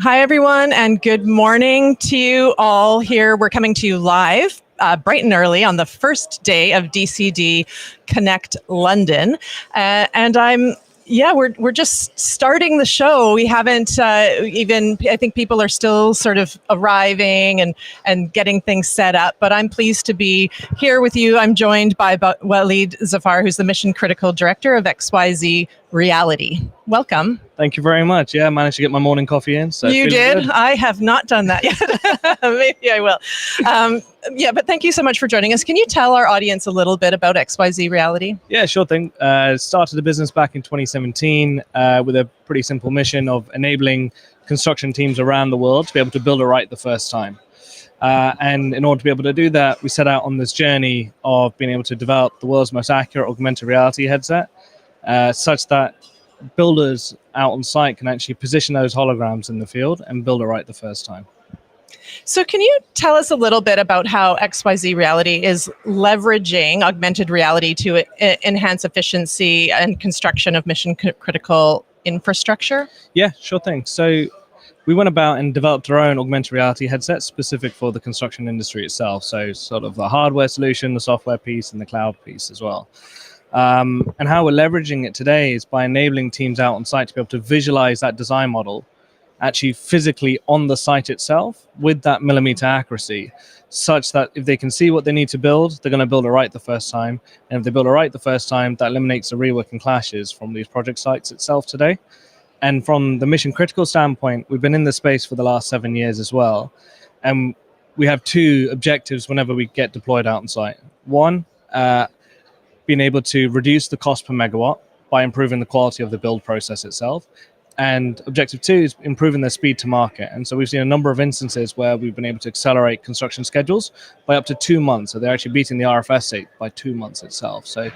Hi, everyone, and good morning to you all here. We're coming to you live bright and early on the first day of DCD Connect London. We're just starting the show. We haven't I think people are still sort of arriving and getting things set up, but I'm pleased to be here with you. I'm joined by Walid Zafar, who's the Mission Critical Director of XYZ Reality. Welcome. Thank you very much. Yeah, I managed to get my morning coffee in. So you did? good. I have not done that yet. Maybe I will. But thank you so much for joining us. Can you tell our audience a little bit about XYZ Reality? Yeah, sure thing. Started the business back in 2017 with a pretty simple mission of enabling construction teams around the world to be able to build it right the first time. And in order to be able to do that, we set out on this journey of being able to develop the world's most accurate augmented reality headset, such that builders out on site can actually position those holograms in the field and build it right the first time. So can you tell us a little bit about how XYZ Reality is leveraging augmented reality to enhance efficiency and construction of mission critical infrastructure? Yeah, sure thing. So we went about and developed our own augmented reality headset specific for the construction industry itself. So sort of the hardware solution, the software piece, and the cloud piece as well. And how we're leveraging it today is by enabling teams out on site to be able to visualize that design model actually physically on the site itself with that millimeter accuracy, such that if they can see what they need to build, they're going to build it right the first time. And if they build it right the first time, that eliminates the rework and clashes from these project sites itself today. And from the mission critical standpoint, we've been in this space for the last 7 years as well. And we have two objectives whenever we get deployed out on site. One, being able to reduce the cost per megawatt by improving the quality of the build process itself. And objective two is improving their speed to market. And so we've seen a number of instances where we've been able to accelerate construction schedules by up to 2 months. So they're actually beating the RFS date by 2 months itself. So,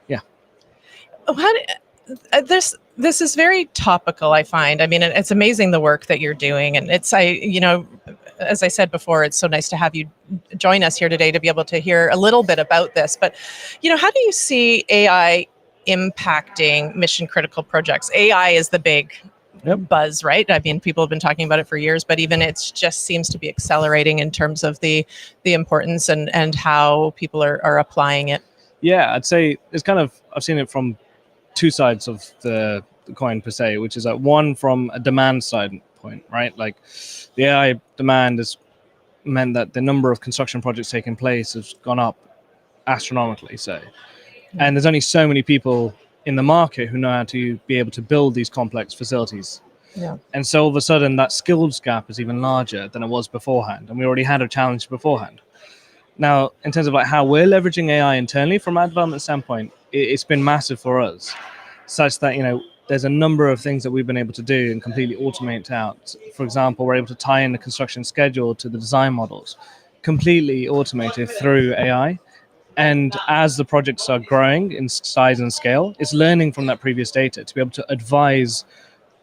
yeah. This is very topical, I find. I mean, it's amazing the work that you're doing. And as I said before, it's so nice to have you join us here today to be able to hear a little bit about this. But, how do you see AI impacting mission critical projects? AI is the big buzz, right? I mean, people have been talking about it for years, but even it just seems to be accelerating in terms of the importance and how people are applying it. Yeah, I'd say I've seen it from two sides of the coin per se, which is one from a demand side point, right? Like the AI demand has meant that the number of construction projects taking place has gone up astronomically. And there's only so many people in the market who know how to be able to build these complex facilities. Yeah. And so all of a sudden that skills gap is even larger than it was beforehand. And we already had a challenge beforehand. Now, in terms of how we're leveraging AI internally from our development standpoint, it's been massive for us, such that, there's a number of things that we've been able to do and completely automate out. For example, we're able to tie in the construction schedule to the design models, completely automated through AI. And as the projects are growing in size and scale, it's learning from that previous data to be able to advise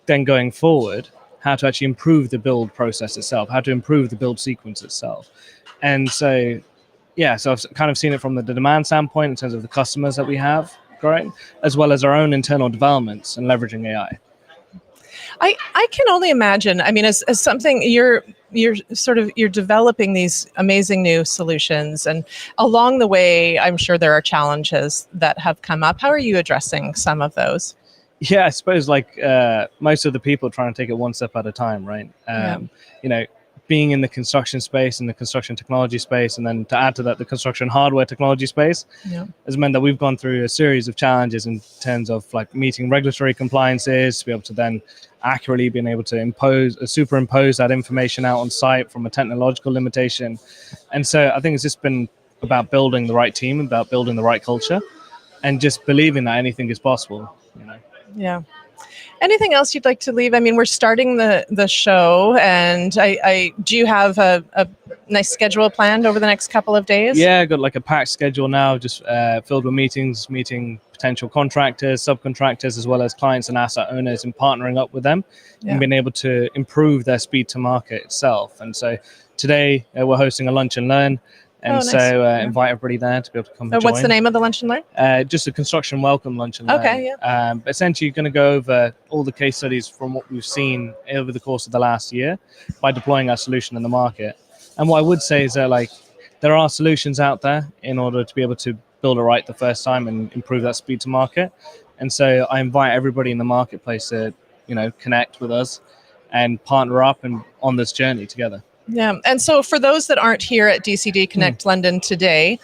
then going forward how to actually improve the build process itself, how to improve the build sequence itself. And so, so I've kind of seen it from the demand standpoint in terms of the customers that we have growing, as well as our own internal developments and leveraging AI. I can only imagine. I mean, as something you're developing these amazing new solutions, and along the way, I'm sure there are challenges that have come up. How are you addressing some of those? Yeah, I suppose most of the people trying to take it one step at a time, right? Being in the construction space and the construction technology space, and then to add to that, the construction hardware technology space, has meant that we've gone through a series of challenges in terms of meeting regulatory compliances, to be able to then accurately being able to superimpose that information out on site from a technological limitation. And so I think it's just been about building the right team, about building the right culture, and just believing that anything is possible. Yeah. Anything else you'd like to leave? I mean, we're starting the show, and do you have a nice schedule planned over the next couple of days? Yeah, got a packed schedule now, just filled with meetings, meeting potential contractors, subcontractors, as well as clients and asset owners, and partnering up with them and being able to improve their speed to market itself. And so today we're hosting a lunch and learn And nice. so invite everybody there to be able to come and join. What's the name of the Lunch and Learn? Just a construction welcome lunch and learn. Okay, yeah. But essentially, you're going to go over all the case studies from what we've seen over the course of the last year by deploying our solution in the market. And what I would say is that there are solutions out there in order to be able to build it right the first time and improve that speed to market. And so I invite everybody in the marketplace to connect with us and partner up and on this journey together. Yeah. And so for those that aren't here at DCD Connect London today,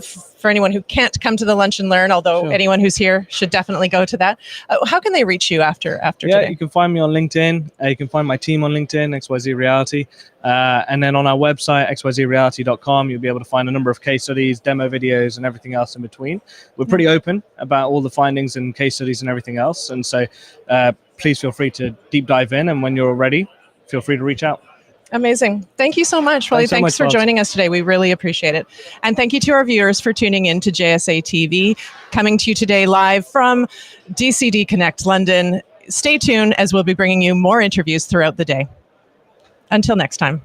for anyone who can't come to the Lunch and Learn, although anyone who's here should definitely go to that, how can they reach you after today? You can find me on LinkedIn. You can find my team on LinkedIn, XYZ Reality. And then on our website, xyzreality.com, you'll be able to find a number of case studies, demo videos, and everything else in between. We're pretty open about all the findings and case studies and everything else. And so please feel free to deep dive in. And when you're ready, feel free to reach out. Amazing. Thank you so much, Willie. Thanks for joining us today. We really appreciate it. And thank you to our viewers for tuning in to JSA TV, coming to you today live from DCD Connect London. Stay tuned as we'll be bringing you more interviews throughout the day. Until next time.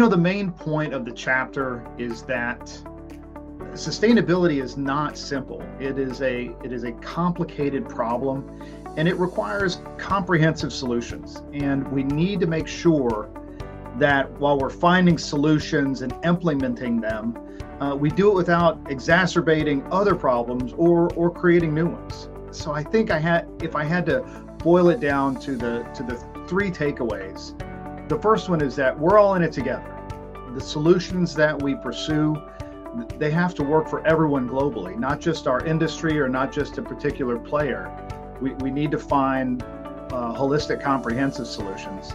The main point of the chapter is that sustainability is not simple. It is a complicated problem, and it requires comprehensive solutions. And we need to make sure that while we're finding solutions and implementing them, we do it without exacerbating other problems or creating new ones. So I think if I had to boil it down to the three takeaways, the first one is that we're all in it together. The solutions that we pursue, they have to work for everyone globally, not just our industry or not just a particular player. We need to find holistic, comprehensive solutions.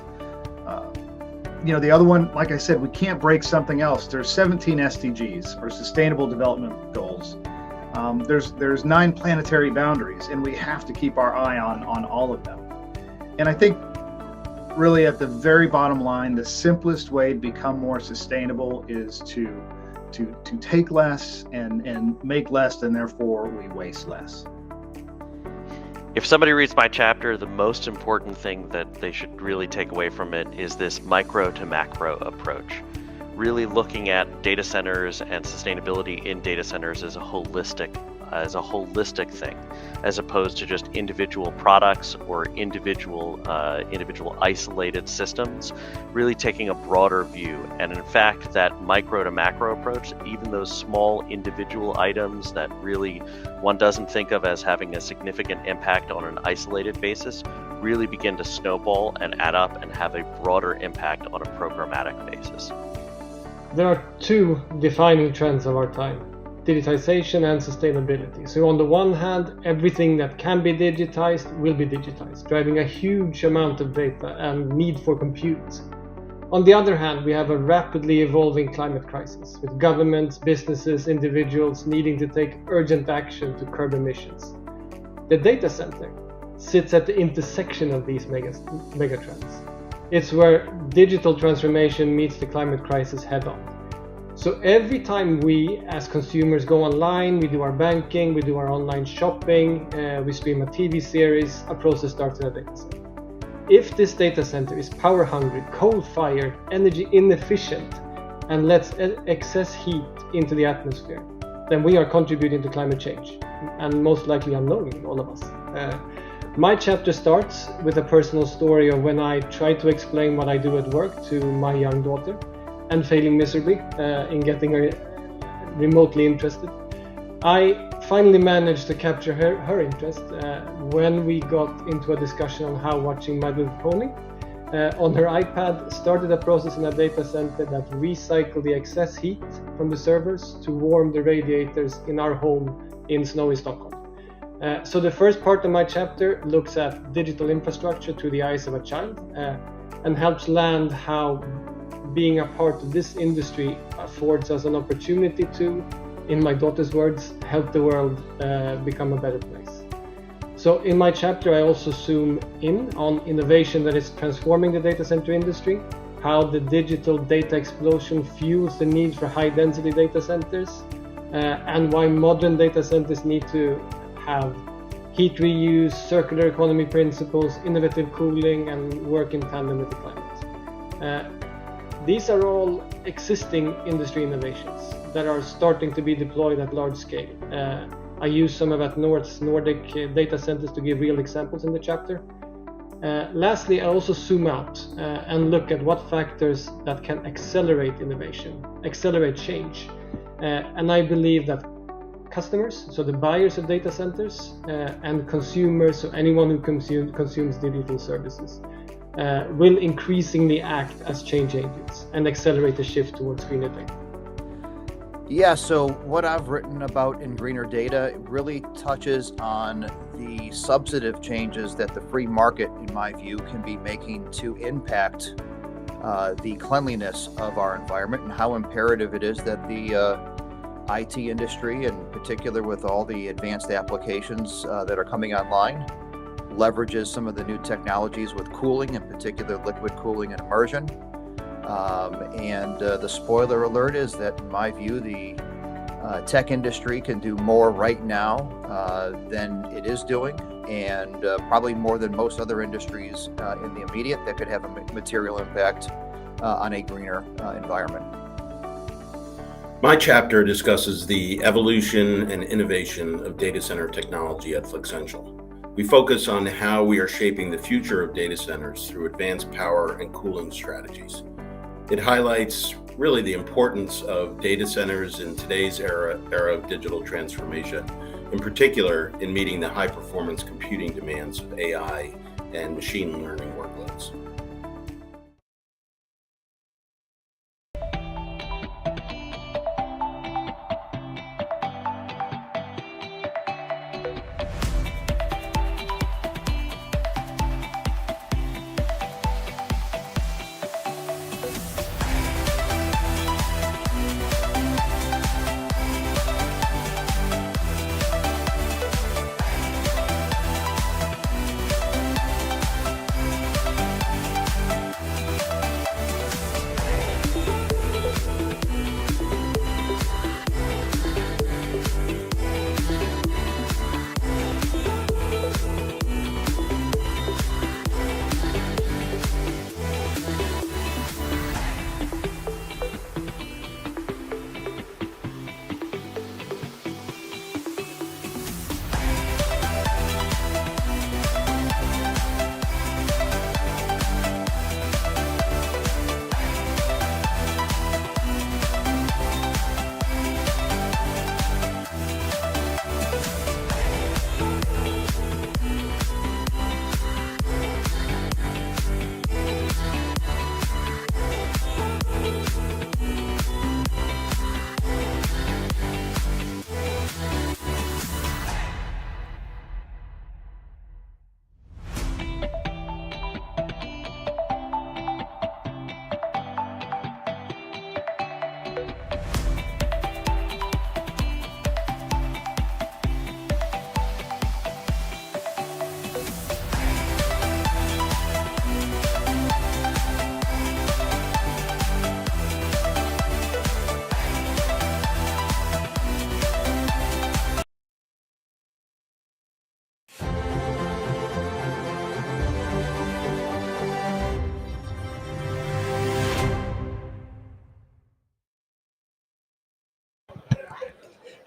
The other one, like I said, we can't break something else. There's 17 SDGs, or Sustainable Development Goals. There's 9 planetary boundaries, and we have to keep our eye on all of them. And I think really at the very bottom line, the simplest way to become more sustainable is to take less and make less, and therefore we waste less. If somebody reads my chapter, the most important thing that they should really take away from it is this micro to macro approach. Really looking at data centers and sustainability in data centers as a holistic thing, as opposed to just individual products or individual isolated systems, really taking a broader view. And in fact, that micro to macro approach, even those small individual items that really one doesn't think of as having a significant impact on an isolated basis, really begin to snowball and add up and have a broader impact on a programmatic basis. There are two defining trends of our time: digitization and sustainability. So on the one hand, everything that can be digitized will be digitized, driving a huge amount of data and need for compute. On the other hand, we have a rapidly evolving climate crisis, with governments, businesses, individuals needing to take urgent action to curb emissions. The data center sits at the intersection of these megatrends. It's where digital transformation meets the climate crisis head-on. So every time we as consumers go online, we do our banking, we do our online shopping, we stream a TV series, a process starts in a data center. If this data center is power hungry, coal-fired, energy inefficient, and lets excess heat into the atmosphere, then we are contributing to climate change, and most likely unknowingly, all of us. My chapter starts with a personal story of when I tried to explain what I do at work to my young daughter, and failing miserably in getting her remotely interested. I finally managed to capture her interest when we got into a discussion on how watching My Little Pony on her iPad started a process in a data center that recycled the excess heat from the servers to warm the radiators in our home in snowy Stockholm. So the first part of my chapter looks at digital infrastructure through the eyes of a child and helps land how being a part of this industry affords us an opportunity to, in my daughter's words, help the world become a better place. So in my chapter, I also zoom in on innovation that is transforming the data center industry, how the digital data explosion fuels the need for high density data centers, and why modern data centers need to have heat reuse, circular economy principles, innovative cooling, and work in tandem with the climate. These are all existing industry innovations that are starting to be deployed at large scale. I use some of Atnorth's Nordic data centers to give real examples in the chapter. Lastly, I also zoom out and look at what factors that can accelerate innovation, accelerate change. And I believe that customers, so the buyers of data centers, and consumers, so anyone who consumes digital services, will increasingly act as change agents and accelerate the shift towards greener data. Yeah, so what I've written about in Greener Data really touches on the substantive changes that the free market, in my view, can be making to impact the cleanliness of our environment, and how imperative it is that the IT industry, in particular with all the advanced applications that are coming online, leverages some of the new technologies with cooling, in particular liquid cooling and immersion. And the spoiler alert is that, in my view, the tech industry can do more right now than it is doing, and probably more than most other industries in the immediate, that could have a material impact on a greener environment. My chapter discusses the evolution and innovation of data center technology at Flexential. We focus on how we are shaping the future of data centers through advanced power and cooling strategies. It highlights really the importance of data centers in today's era of digital transformation, in particular in meeting the high performance computing demands of AI and machine learning workloads.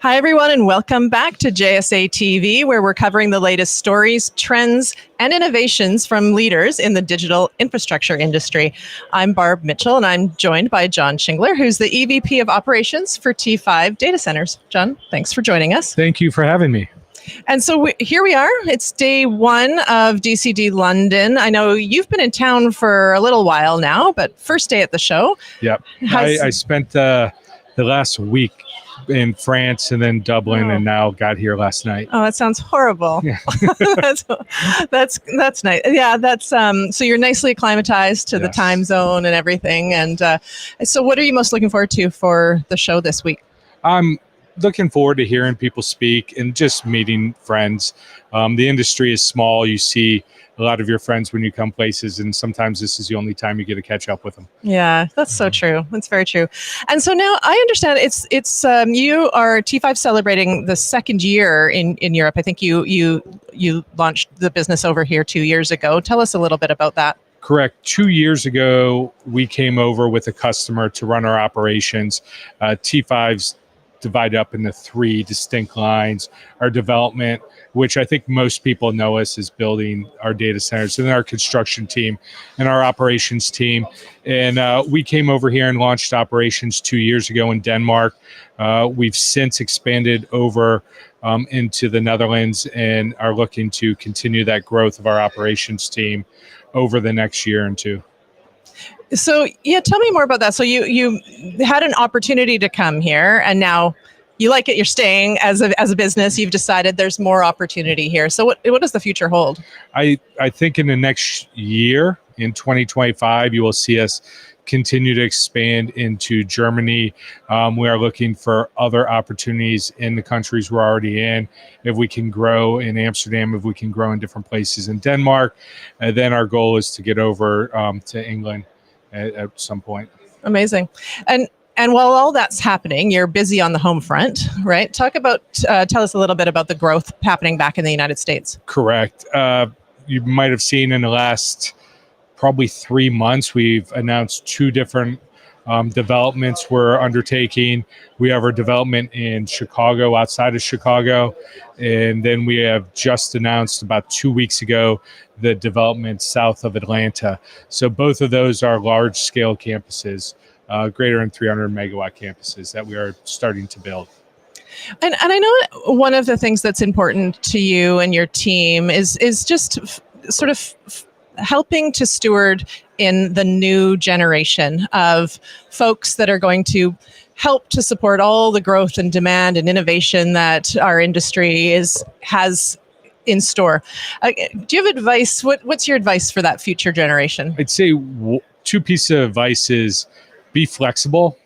Hi, everyone, and welcome back to JSA TV, where we're covering the latest stories, trends, and innovations from leaders in the digital infrastructure industry. I'm Barb Mitchell, and I'm joined by John Shingler, who's the EVP of Operations for T5 Data Centers. John, thanks for joining us. Thank you for having me. And so here we are. It's day one of DCD London. I know you've been in town for a little while now, but first day at the show. Yep. I spent the last week in France and then Dublin, and now got here last night. Oh, that sounds horrible. Yeah. that's nice. Yeah, that's so you're nicely acclimatized to the time zone and everything. And so what are you most looking forward to for the show this week? I'm looking forward to hearing people speak and just meeting friends. The industry is small. You see a lot of your friends when you come places, and sometimes this is the only time you get to catch up with them. Yeah, that's so true. That's very true. And so now I understand it's you are T5 celebrating the second year in Europe. I think you launched the business over here 2 years ago. Tell us a little bit about that. Correct. 2 years ago, we came over with a customer to run our operations. T5's divided up into 3 distinct lines. Our development, which I think most people know us as building our data centers, and then our construction team and our operations team. And we came over here and launched operations 2 years ago in Denmark. We've since expanded over into the Netherlands and are looking to continue that growth of our operations team over the next year and 2. So yeah, tell me more about that. So you had an opportunity to come here, and now you like it. You're staying as a business. You've decided there's more opportunity here. So what does the future hold? I think in the next year, in 2025, you will see us continue to expand into Germany. We are looking for other opportunities in the countries we're already in. If we can grow in Amsterdam, if we can grow in different places in Denmark, then our goal is to get over to England at some point. Amazing. And while all that's happening, you're busy on the home front, right? Tell us a little bit about the growth happening back in the United States. Correct. You might have seen in the last probably 3 months, we've announced 2 different developments we're undertaking. We have our development in Chicago, outside of Chicago, and then we have just announced about 2 weeks ago the development south of Atlanta. So both of those are large-scale campuses, greater than 300 megawatt campuses that we are starting to build. And I know one of the things that's important to you and your team is just sort of helping to steward in the new generation of folks that are going to help to support all the growth and demand and innovation that our industry has in store. Do you have advice? What's your advice for that future generation? I'd say 2 pieces of advice is be flexible.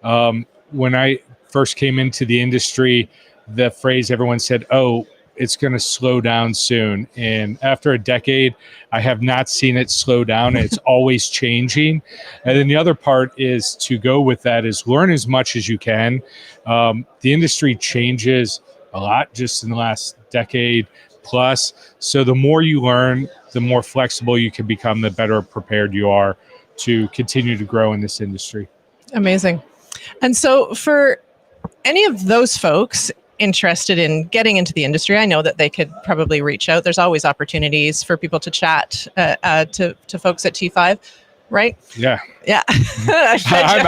When I first came into the industry, the phrase everyone said, "Oh, it's going to slow down soon." And after a decade, I have not seen it slow down. It's always changing. And then the other part is to go with that is learn as much as you can. The industry changes a lot just in the last decade plus. So the more you learn, the more flexible you can become, the better prepared you are to continue to grow in this industry. Amazing. And so for any of those folks interested in getting into the industry, I know that they could probably reach out. There's always opportunities for people to chat to folks at T5, right? Yeah. Yeah. I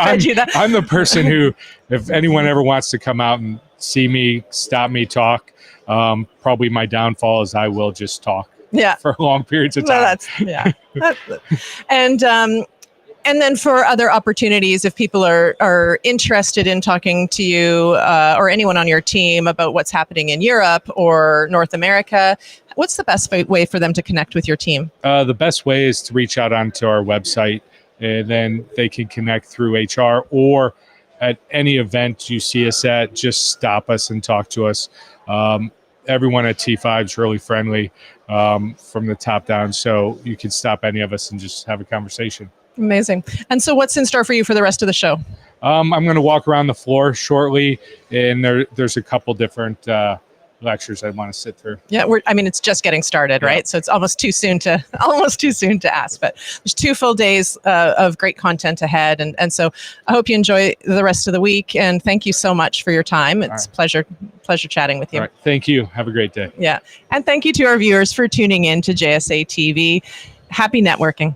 fed you that. I'm the person who, if anyone ever wants to come out and see me, stop me, talk, probably my downfall is I will just talk for long periods of time. And then for other opportunities, if people are interested in talking to you or anyone on your team about what's happening in Europe or North America, what's the best way for them to connect with your team? The best way is to reach out onto our website, and then they can connect through HR, or at any event you see us at, just stop us and talk to us. Everyone at T5 is really friendly from the top down, so you can stop any of us and just have a conversation. Amazing. And so what's in store for you for the rest of the show? I'm going to walk around the floor shortly, and there's a couple different lectures I want to sit through. Yeah, it's just getting started, right? So it's almost too soon to ask, but there's 2 full days of great content ahead. And so I hope you enjoy the rest of the week, and thank you so much for your time. It's a pleasure chatting with you. All right. Thank you. Have a great day. Yeah. And thank you to our viewers for tuning in to JSA TV. Happy networking.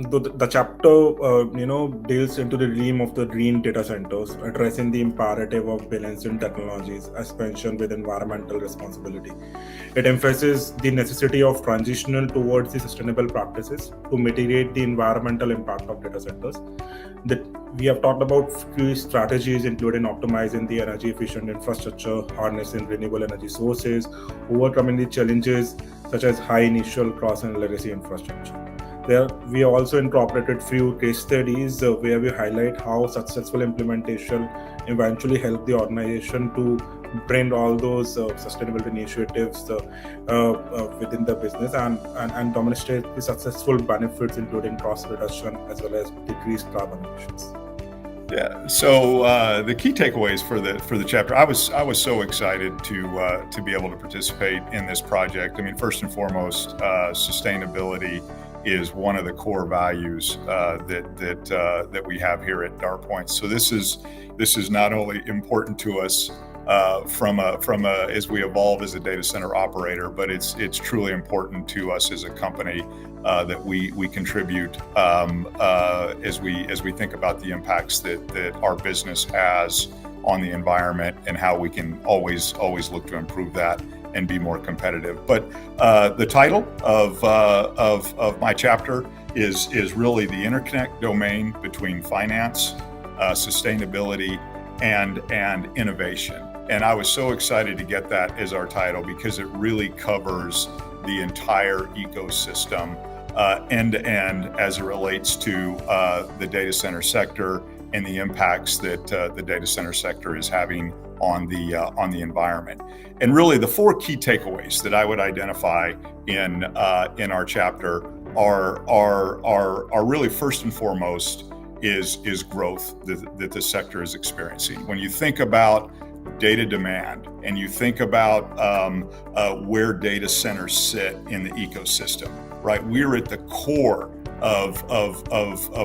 the chapter, deals into the realm of the green data centers, addressing the imperative of balancing technologies expansion with environmental responsibility. It emphasizes the necessity of transitional towards the sustainable practices to mitigate the environmental impact of data centers. That we have talked about key strategies, including optimizing the energy efficient infrastructure, harnessing renewable energy sources, overcoming the challenges such as high initial cost and legacy infrastructure. There, we also incorporated few case studies where we highlight how successful implementation eventually helped the organization to bring all those sustainability initiatives within the business and demonstrate the successful benefits, including cost reduction as well as decreased carbon emissions. Yeah. So the key takeaways for the chapter, I was so excited to be able to participate in this project. I mean, first and foremost, sustainability is one of the core values that we have here at DartPoint. So this is not only important to us from a as we evolve as a data center operator, but it's truly important to us as a company that we contribute as we think about the impacts that our business has on the environment and how we can always look to improve that and be more competitive. But the title of my chapter is really the interconnect domain between finance, sustainability, and innovation. And I was so excited to get that as our title because it really covers the entire ecosystem end to end as it relates to the data center sector and the impacts that the data center sector is having on the environment. And really, the four key takeaways that I would identify in our chapter are really first and foremost is growth that the sector is experiencing. When you think about data demand and you think about where data centers sit in the ecosystem, right? We're at the core of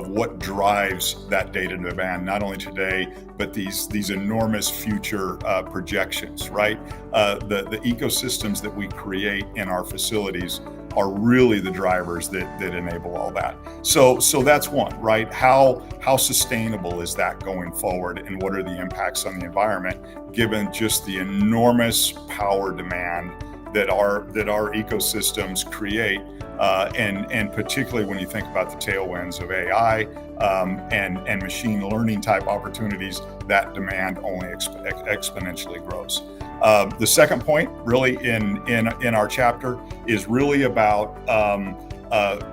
what drives that data demand, not only today, but these enormous future projections, right? The ecosystems that we create in our facilities are really the drivers that enable all that. So that's one, right? How sustainable is that going forward, and what are the impacts on the environment, given just the enormous power demand that our ecosystems create, and particularly when you think about the tailwinds of AI and machine learning type opportunities, that demand only exponentially grows. The second point, really, in our chapter, is really about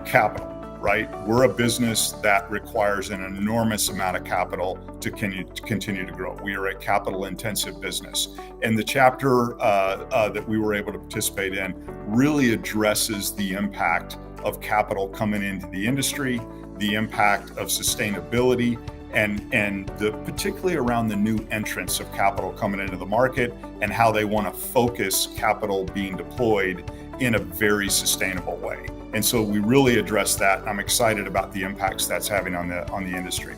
capital. Right, we're a business that requires an enormous amount of capital to continue to grow. We are a capital-intensive business, and the chapter that we were able to participate in really addresses the impact of capital coming into the industry, the impact of sustainability, and particularly around the new entrance of capital coming into the market and how they want to focus capital being deployed in a very sustainable way. And so we really address that. I'm excited about the impacts that's having on the industry.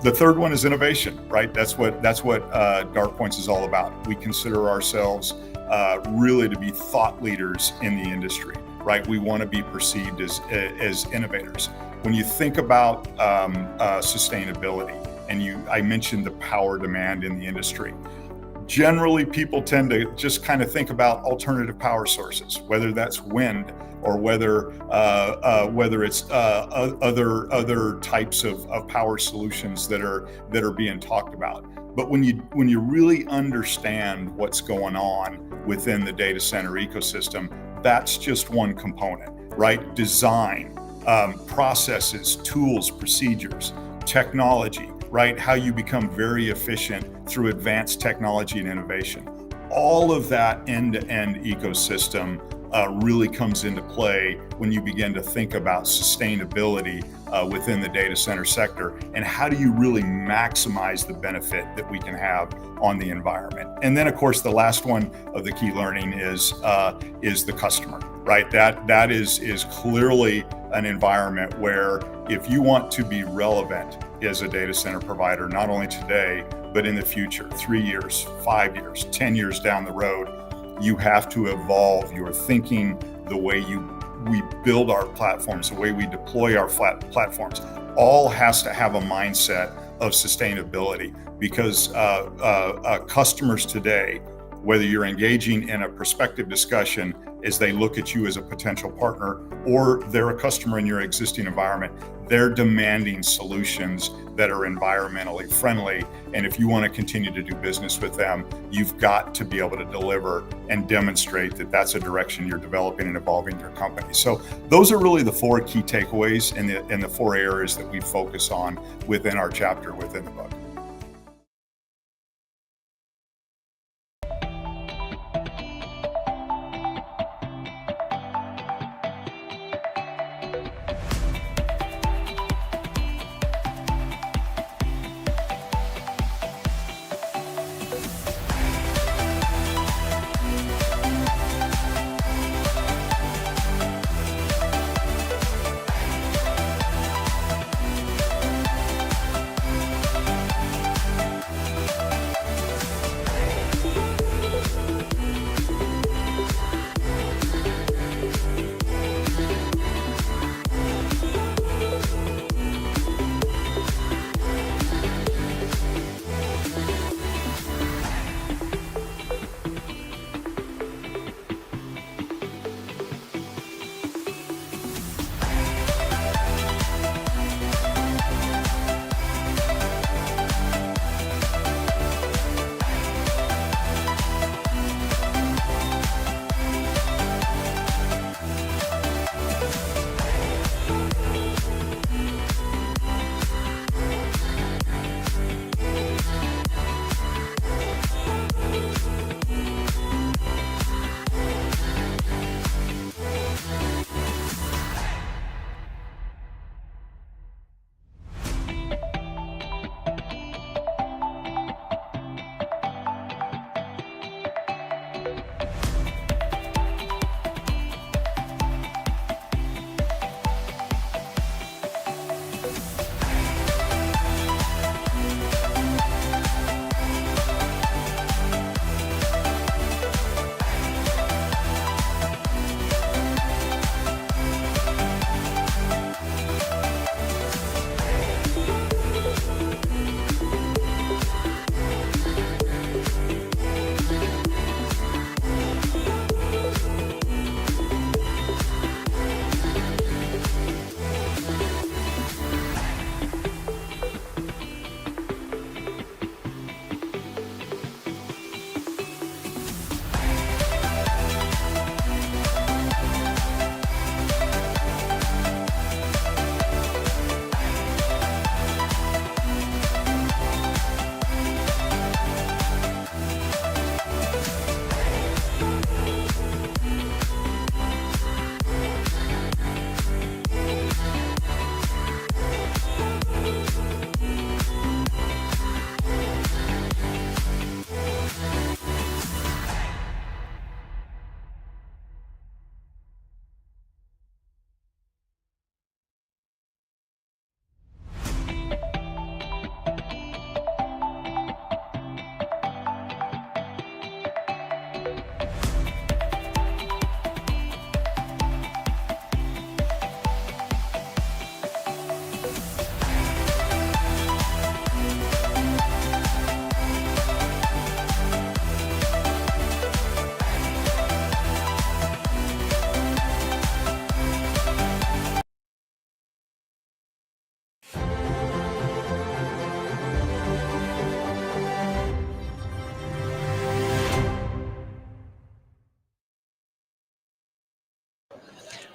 The third one is innovation, right? That's what DartPoints is all about. We consider ourselves really to be thought leaders in the industry, right? We want to be perceived as innovators. When you think about sustainability, and I mentioned the power demand in the industry, generally people tend to just kind of think about alternative power sources, whether that's wind or whether it's other types of power solutions that are being talked about. But when you really understand what's going on within the data center ecosystem, that's just one component, right? Design, processes, tools, procedures, technology, right? How you become very efficient through advanced technology and innovation. All of that end-to-end ecosystem really comes into play when you begin to think about sustainability within the data center sector, and how do you really maximize the benefit that we can have on the environment. And then, of course, the last one of the key learning is the customer, right? That is clearly an environment where if you want to be relevant as a data center provider, not only today, but in the future, 3 years, 5 years, 10 years down the road, you have to evolve your thinking, the way you we build our platforms, the way we deploy our platforms, all has to have a mindset of sustainability, because customers today, whether you're engaging in a prospective discussion as they look at you as a potential partner, or they're a customer in your existing environment, they're demanding solutions that are environmentally friendly. And if you want to continue to do business with them, you've got to be able to deliver and demonstrate that that's a direction you're developing and evolving your company. So those are really the four key takeaways and the four areas that we focus on within our chapter within the book.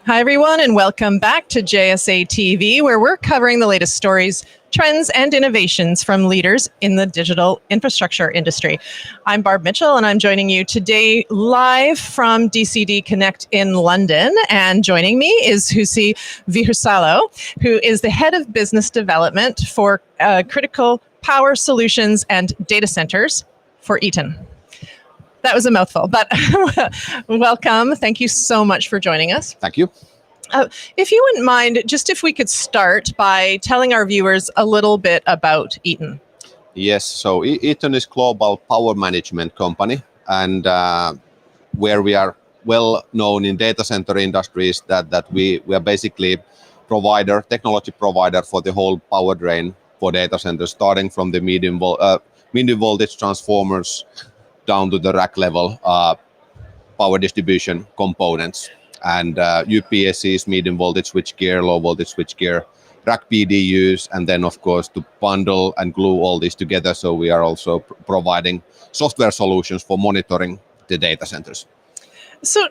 Hi, everyone, and welcome back to JSA TV, where we're covering the latest stories, trends, and innovations from leaders in the digital infrastructure industry. I'm Barb Mitchell, and I'm joining you today live from DCD Connect in London. And joining me is Jussi Vihusalo, who is the head of business development for critical power solutions and data centers for Eaton. That was a mouthful, but welcome. Thank you so much for joining us. Thank you. If you wouldn't mind, just if we could start by telling our viewers a little bit about Eaton. Yes, so Eaton is global power management company, and where we are well known in data center industries that we are basically technology provider for the whole power drain for data centers, starting from the medium voltage transformers down to the rack level power distribution components, and UPSs, medium voltage switchgear, low voltage switchgear, rack PDUs, and then of course to bundle and glue all this together. So we are also providing software solutions for monitoring the data centers. So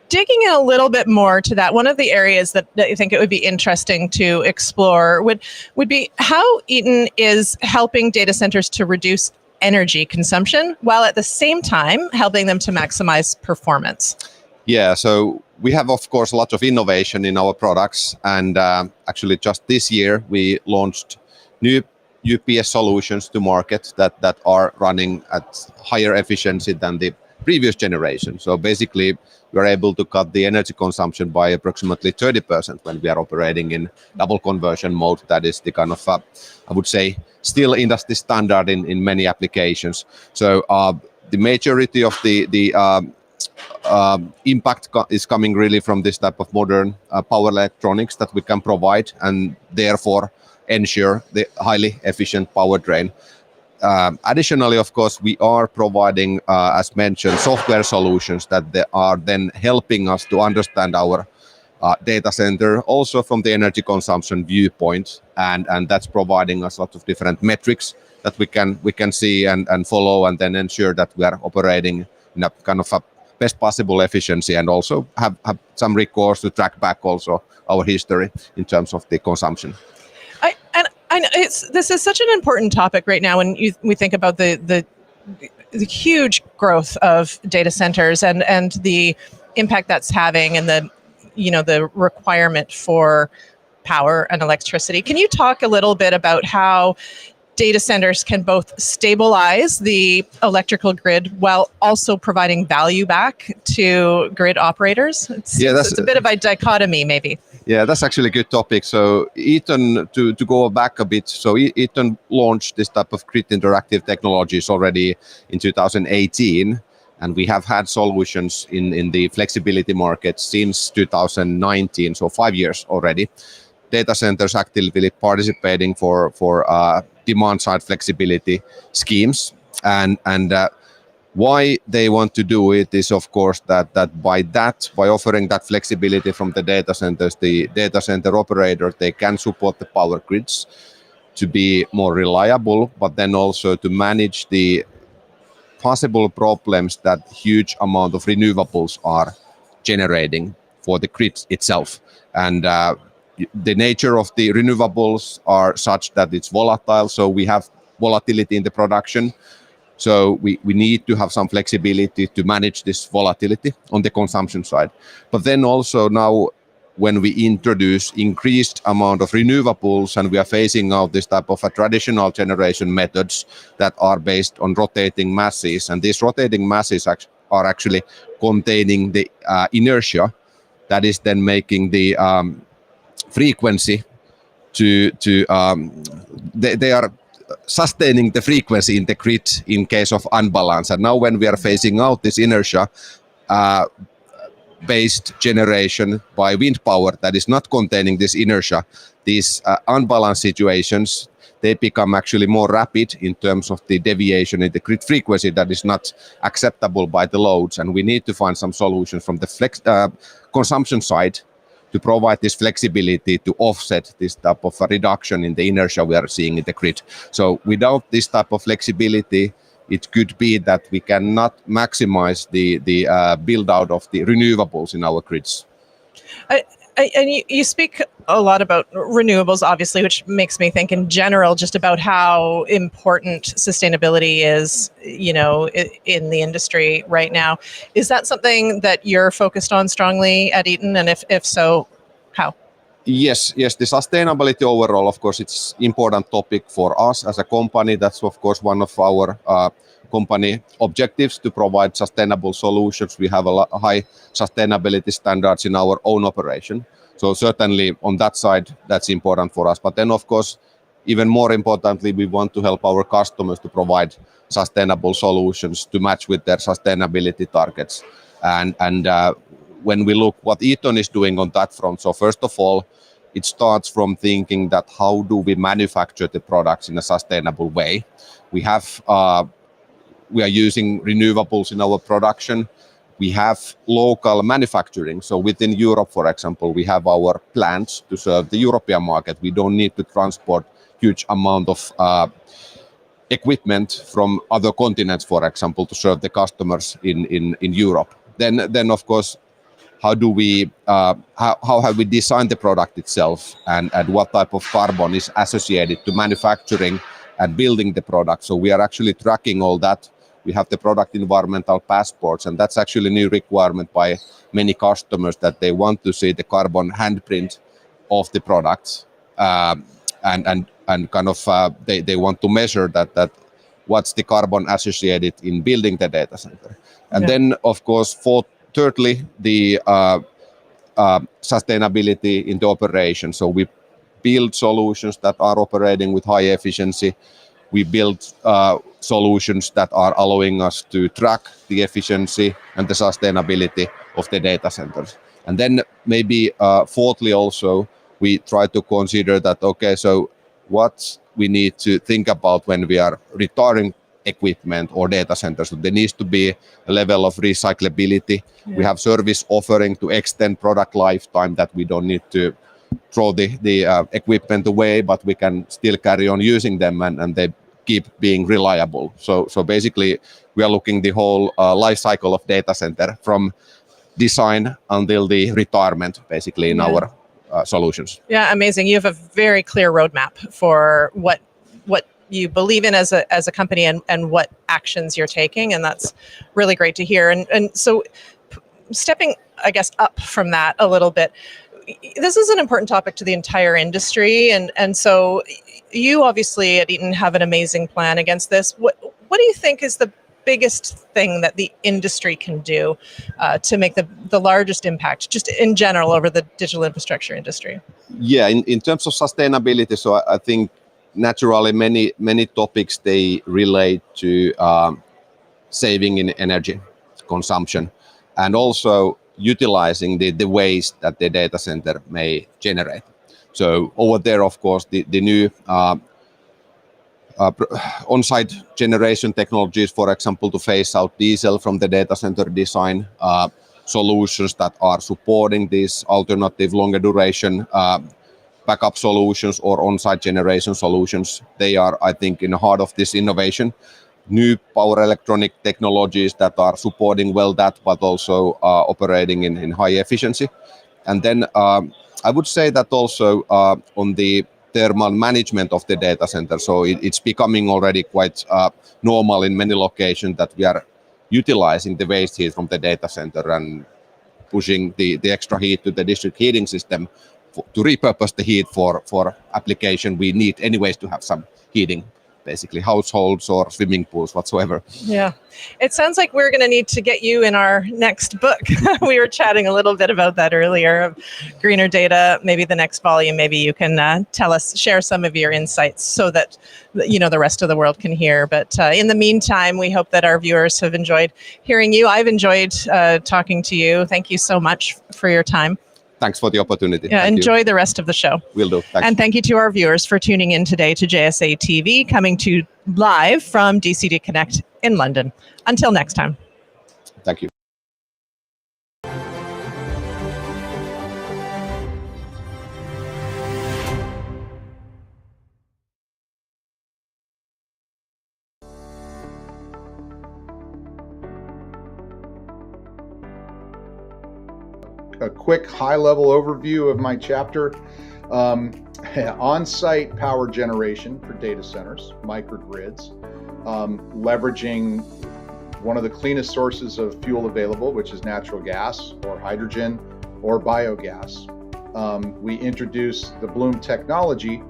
digging in a little bit more to that, one of the areas that I think it would be interesting to explore would be how Eaton is helping data centers to reduce energy consumption while at the same time helping them to maximize performance. Yeah, so we have of course a lot of innovation in our products, and actually just this year we launched new UPS solutions to market that are running at higher efficiency than the previous generation. So basically we're able to cut the energy consumption by approximately 30% when we are operating in double conversion mode. That is the kind of, I would say, still industry standard in many applications. So the majority of the impact is coming really from this type of modern power electronics that we can provide, and therefore ensure the highly efficient power drain. Additionally, of course, we are providing, as mentioned, software solutions that they are then helping us to understand our data center also from the energy consumption viewpoint, and that's providing us a lot of different metrics that we can see and follow, and then ensure that we are operating in a kind of a best possible efficiency, and also have some recourse to track back also our history in terms of the consumption. I know this is such an important topic right now when we think about the huge growth of data centers and the impact that's having, and the requirement for power and electricity. Can you talk a little bit about how data centers can both stabilize the electrical grid while also providing value back to grid operators? It's a bit of a dichotomy, maybe. Yeah, that's actually a good topic. So Eaton, to go back a bit, so Eaton launched this type of grid interactive technologies already in 2018, and we have had solutions in the flexibility market since 2019, so 5 years already. Data centers actively participating for demand side flexibility schemes, and why they want to do it is of course that by offering that flexibility from the data centers, the data center operator, they can support the power grids to be more reliable, but then also to manage the possible problems that huge amount of renewables are generating for the grid itself. And the nature of the renewables are such that it's volatile, so we have volatility in the production. So we need to have some flexibility to manage this volatility on the consumption side. But then also now when we introduce increased amount of renewables and we are phasing out this type of traditional generation methods that are based on rotating masses, and these rotating masses are actually containing the inertia that is then making the frequency they are sustaining the frequency in the grid in case of unbalance. And now when we are phasing out this inertia based generation by wind power that is not containing this inertia, these unbalanced situations, they become actually more rapid in terms of the deviation in the grid frequency that is not acceptable by the loads. And we need to find some solutions from the consumption side to provide this flexibility to offset this type of a reduction in the inertia we are seeing in the grid. So without this type of flexibility, it could be that we cannot maximize the build out of the renewables in our grids. And you speak a lot about renewables, obviously, which makes me think in general just about how important sustainability is, in the industry right now. Is that something that you're focused on strongly at Eaton? And if so, how? Yes, the sustainability overall, of course, it's important topic for us as a company. That's of course one of our company objectives, to provide sustainable solutions. We have a high sustainability standards in our own operation. So certainly on that side, that's important for us. But then of course, even more importantly, we want to help our customers to provide sustainable solutions to match with their sustainability targets. And when we look what Eaton is doing on that front, so first of all, it starts from thinking that how do we manufacture the products in a sustainable way. We are using renewables in our production. We have local manufacturing. So within Europe, for example, we have our plants to serve the European market. We don't need to transport huge amount of equipment from other continents, for example, to serve the customers in Europe. Then of course, how have we designed the product itself, and what type of carbon is associated to manufacturing and building the product. So we are actually tracking all that. We have the product environmental passports, and that's actually a new requirement by many customers, that they want to see the carbon handprint of the products, and kind of they want to measure that what's the carbon associated in building the data center. And then of course thirdly, the sustainability in the operation. So we build solutions that are operating with high efficiency. We build solutions that are allowing us to track the efficiency and the sustainability of the data centers. And then maybe fourthly also, we try to consider that, okay, so what we need to think about when we are retiring equipment or data centers. So there needs to be a level of recyclability. Yeah. We have service offering to extend product lifetime, that we don't need to throw the equipment away, but we can still carry on using them, and they keep being reliable. So basically, we are looking the whole life cycle of data center from design until the retirement, basically, in our solutions. Yeah, amazing. You have a very clear roadmap for what you believe in as a company, and what actions you're taking, and that's really great to hear. And so stepping, I guess, up from that a little bit, this is an important topic to the entire industry, and so you obviously at Eaton have an amazing plan against this. What do you think is the biggest thing that the industry can do to make the largest impact, just in general, over the digital infrastructure industry? Yeah, in terms of sustainability, so I think naturally many topics, they relate to saving in energy consumption, and also utilizing the waste that the data center may generate. So over there, of course, the new on-site generation technologies, for example, to phase out diesel from the data center design, solutions that are supporting these alternative longer duration backup solutions or on-site generation solutions. They are, I think, in the heart of this innovation. New power electronic technologies that are supporting well that, but also operating in high efficiency. And then I would say that also on the thermal management of the data center. So it's becoming already quite normal in many locations that we are utilizing the waste heat from the data center and pushing the extra heat to the district heating system to repurpose the heat for application we need anyways to have some heating, basically households or swimming pools whatsoever. Yeah, it sounds like we're going to need to get you in our next book. We were chatting a little bit about that earlier. Greener data, maybe the next volume, maybe you can share some of your insights so that the rest of the world can hear. But in the meantime, we hope that our viewers have enjoyed hearing you. I've enjoyed talking to you. Thank you so much for your time. Thanks for the opportunity. Yeah, enjoy the rest of the show. Will do. Thanks. And thank you to our viewers for tuning in today to JSA TV, coming to you live from DCD Connect in London. Until next time. Thank you. A quick high-level overview of my chapter. On-site power generation for data centers, microgrids, leveraging one of the cleanest sources of fuel available, which is natural gas or hydrogen or biogas. We introduced the Bloom technology,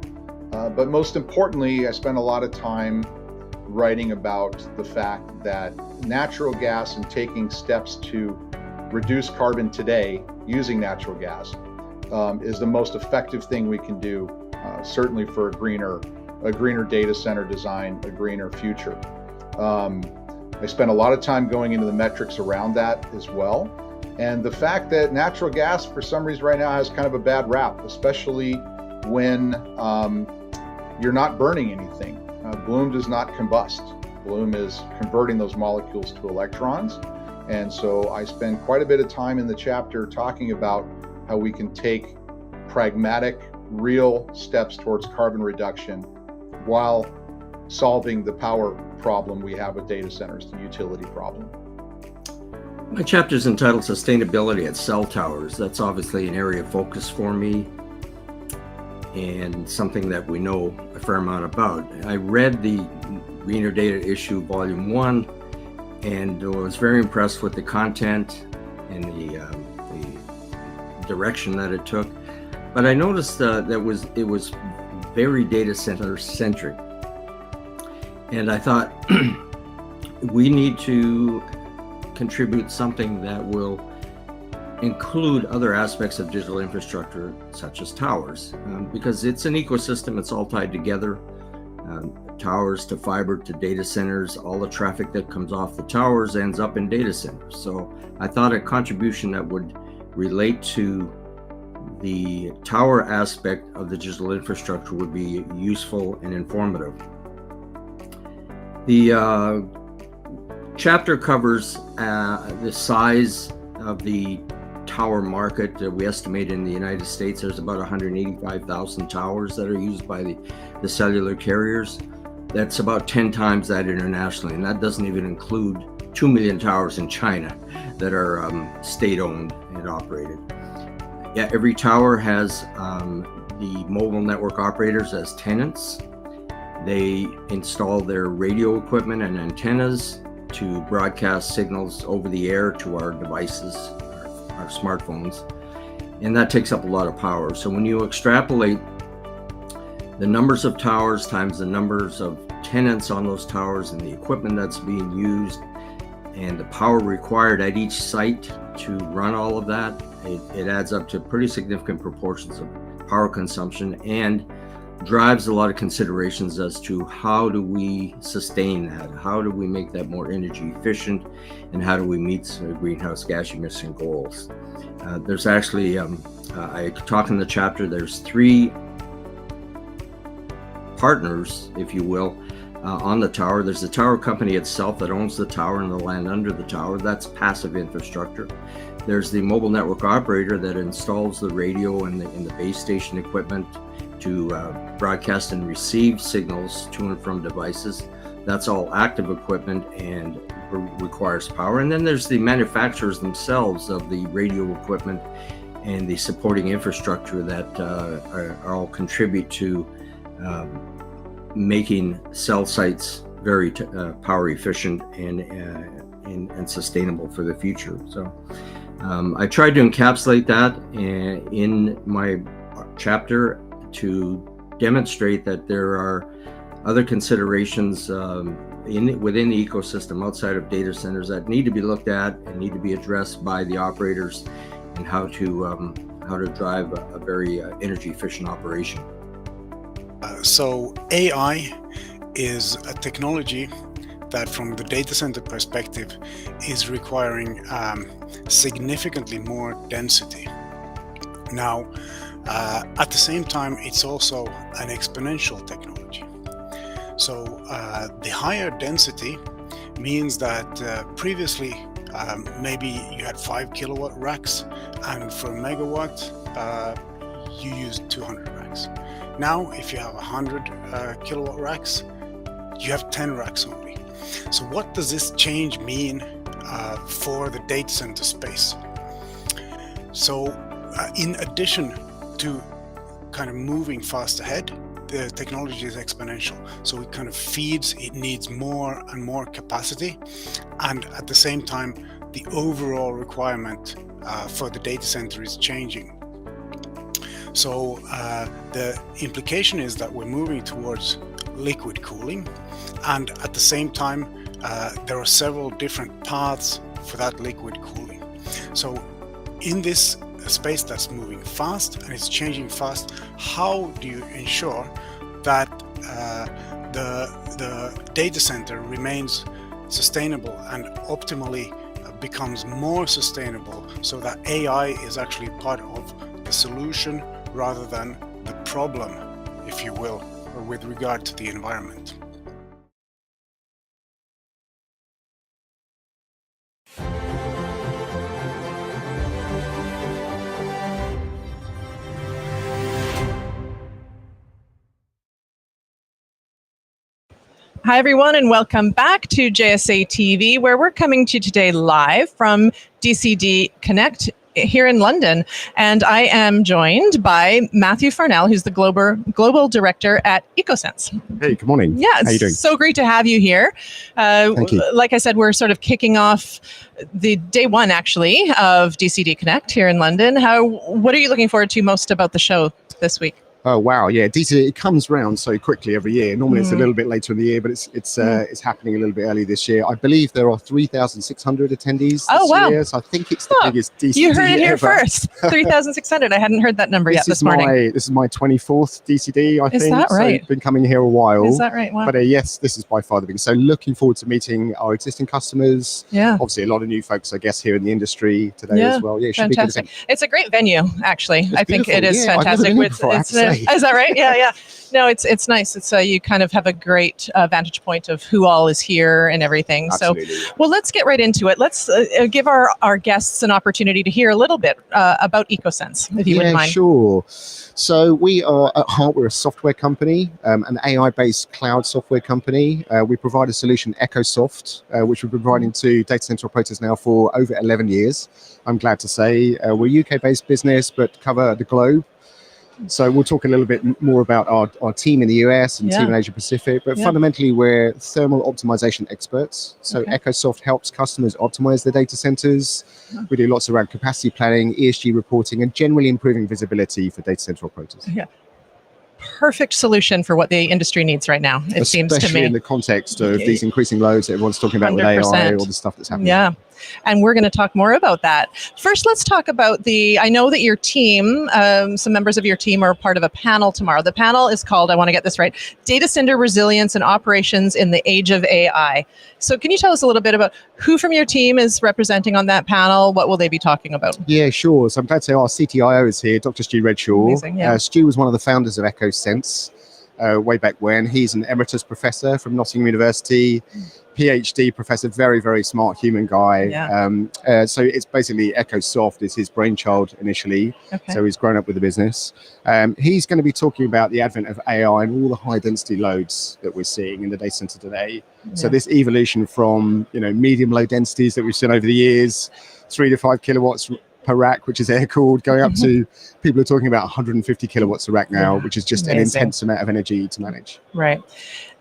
but most importantly, I spent a lot of time writing about the fact that natural gas and taking steps to reduce carbon today using natural gas is the most effective thing we can do, certainly for a greener a greener data center design, a greener future. I spent a lot of time going into the metrics around that as well. And the fact that natural gas, for some reason right now, has kind of a bad rap, especially when you're not burning anything. Bloom does not combust. Bloom is converting those molecules to electrons. And so I spend quite a bit of time in the chapter talking about how we can take pragmatic, real steps towards carbon reduction while solving the power problem we have with data centers, the utility problem. My chapter is entitled Sustainability at Cell Towers. That's obviously an area of focus for me and something that we know a fair amount about. I read the Greener Data issue, Volume 1, and was very impressed with the content and the direction that it took. But I noticed that it was very data center centric. And I thought we need to contribute something that will include other aspects of digital infrastructure, such as towers, because it's an ecosystem, it's all tied together. Towers to fiber to data centers, all the traffic that comes off the towers ends up in data centers. So I thought a contribution that would relate to the tower aspect of the digital infrastructure would be useful and informative. The chapter covers the size of the tower market. We estimate in the United States there's about 185,000 towers that are used by the cellular carriers. That's about 10 times that internationally, and that doesn't even include 2 million towers in China that are state-owned and operated. Yeah, every tower has the mobile network operators as tenants. They install their radio equipment and antennas to broadcast signals over the air to our devices, our smartphones, and that takes up a lot of power. So when you extrapolate the numbers of towers times the numbers of tenants on those towers and the equipment that's being used and the power required at each site to run all of that, it adds up to pretty significant proportions of power consumption and drives a lot of considerations as to how do we sustain that, how do we make that more energy efficient, and how do we meet greenhouse gas emission goals. There's actually, I talk in the chapter, there's 3 partners, if you will, on the tower. There's the tower company itself that owns the tower and the land under the tower. That's passive infrastructure. There's the mobile network operator that installs the radio and the base station equipment to broadcast and receive signals to and from devices. That's all active equipment and requires power. And then there's the manufacturers themselves of the radio equipment and the supporting infrastructure that are all contribute to making cell sites very power efficient and sustainable for the future. So I tried to encapsulate that in my chapter to demonstrate that there are other considerations within the ecosystem outside of data centers that need to be looked at and need to be addressed by the operators, and how to drive a very energy efficient operation. So AI is a technology that, from the data center perspective, is requiring significantly more density. Now, at the same time, it's also an exponential technology. So the higher density means that previously maybe you had 5 kilowatt racks, and for a megawatt you used 200 racks. Now, if you have 100 kilowatt racks, you have 10 racks only. So what does this change mean for the data center space? So in addition to kind of moving fast ahead, the technology is exponential. So it kind of feeds, it needs more and more capacity. And at the same time, the overall requirement for the data center is changing. So the implication is that we're moving towards liquid cooling, and at the same time there are several different paths for that liquid cooling. So in this space that's moving fast and it's changing fast, how do you ensure that the data center remains sustainable and optimally becomes more sustainable, so that AI is actually part of the solution rather than the problem, if you will, with regard to the environment. Hi, everyone, and welcome back to JSA TV, where we're coming to you today live from DCD Connect here in London. And I am joined by Matthew Farnell, who's the Global Director at EcoSense. Hey, good morning. Yeah, how you doing? It's so great to have you here. Thank you. Like I said, we're sort of kicking off the day one, actually, of DCD Connect here in London. What are you looking forward to most about the show this week? Oh wow, yeah. DCD, it comes round so quickly every year. Normally it's a little bit later in the year, but it's happening a little bit early this year. I believe there are 3,600 attendees this year, so I think it's the biggest DCD You heard it here ever. first. 3,600. I hadn't heard that number yet this morning. This is my 24th DCD, I think. Is that right? So I've been coming here a while. Is that right? Wow. But yes, this is by far the biggest. So looking forward to meeting our existing customers. Yeah. Obviously a lot of new folks, I guess, here in the industry today as well. Yeah, it should be fantastic. good. It's a great venue, actually. I think it is fantastic. Is that right? Yeah. No, it's nice. It's you kind of have a great vantage point of who all is here and everything. Absolutely. So, well, let's get right into it. Let's give our guests an opportunity to hear a little bit about EcoSense, if you wouldn't mind. Yeah, sure. So we are at heart, we're a software company, an AI-based cloud software company. We provide a solution, EcoSoft, which we've been providing to data center operators now for over 11 years. I'm glad to say we're a UK-based business, but cover the globe. So we'll talk a little bit more about our team in the US and team in Asia Pacific, but fundamentally we're thermal optimization experts. So EcoSoft helps customers optimize their data centers. We do lots around capacity planning, ESG reporting, and generally improving visibility for data center operators. Yeah. Perfect solution for what the industry needs right now, it seems to me. Especially in the context of these increasing loads that everyone's talking about 100%. with AI, all the stuff that's happening. Yeah. And we're going to talk more about that. First, let's talk about I know that your team, some members of your team are part of a panel tomorrow. The panel is called, I want to get this right, Data Center Resilience and Operations in the Age of AI. So can you tell us a little bit about who from your team is representing on that panel? What will they be talking about? Yeah, sure. So I'm glad to say our CTIO is here, Dr. Stu Redshaw. Amazing, yeah. Stu was one of the founders of EcoSense way back when. He's an emeritus professor from Nottingham University. PhD professor, very, very smart human guy. Yeah. So it's basically EcoSoft is his brainchild initially. So he's grown up with the business. He's going to be talking about the advent of AI and all the high density loads that we're seeing in the data center today. So this evolution from medium low densities that we've seen over the years, 3 to 5 kilowatts per rack, which is air cooled, going up to people are talking about 150 kilowatts a rack now, which is just an intense amount of energy to manage. Right.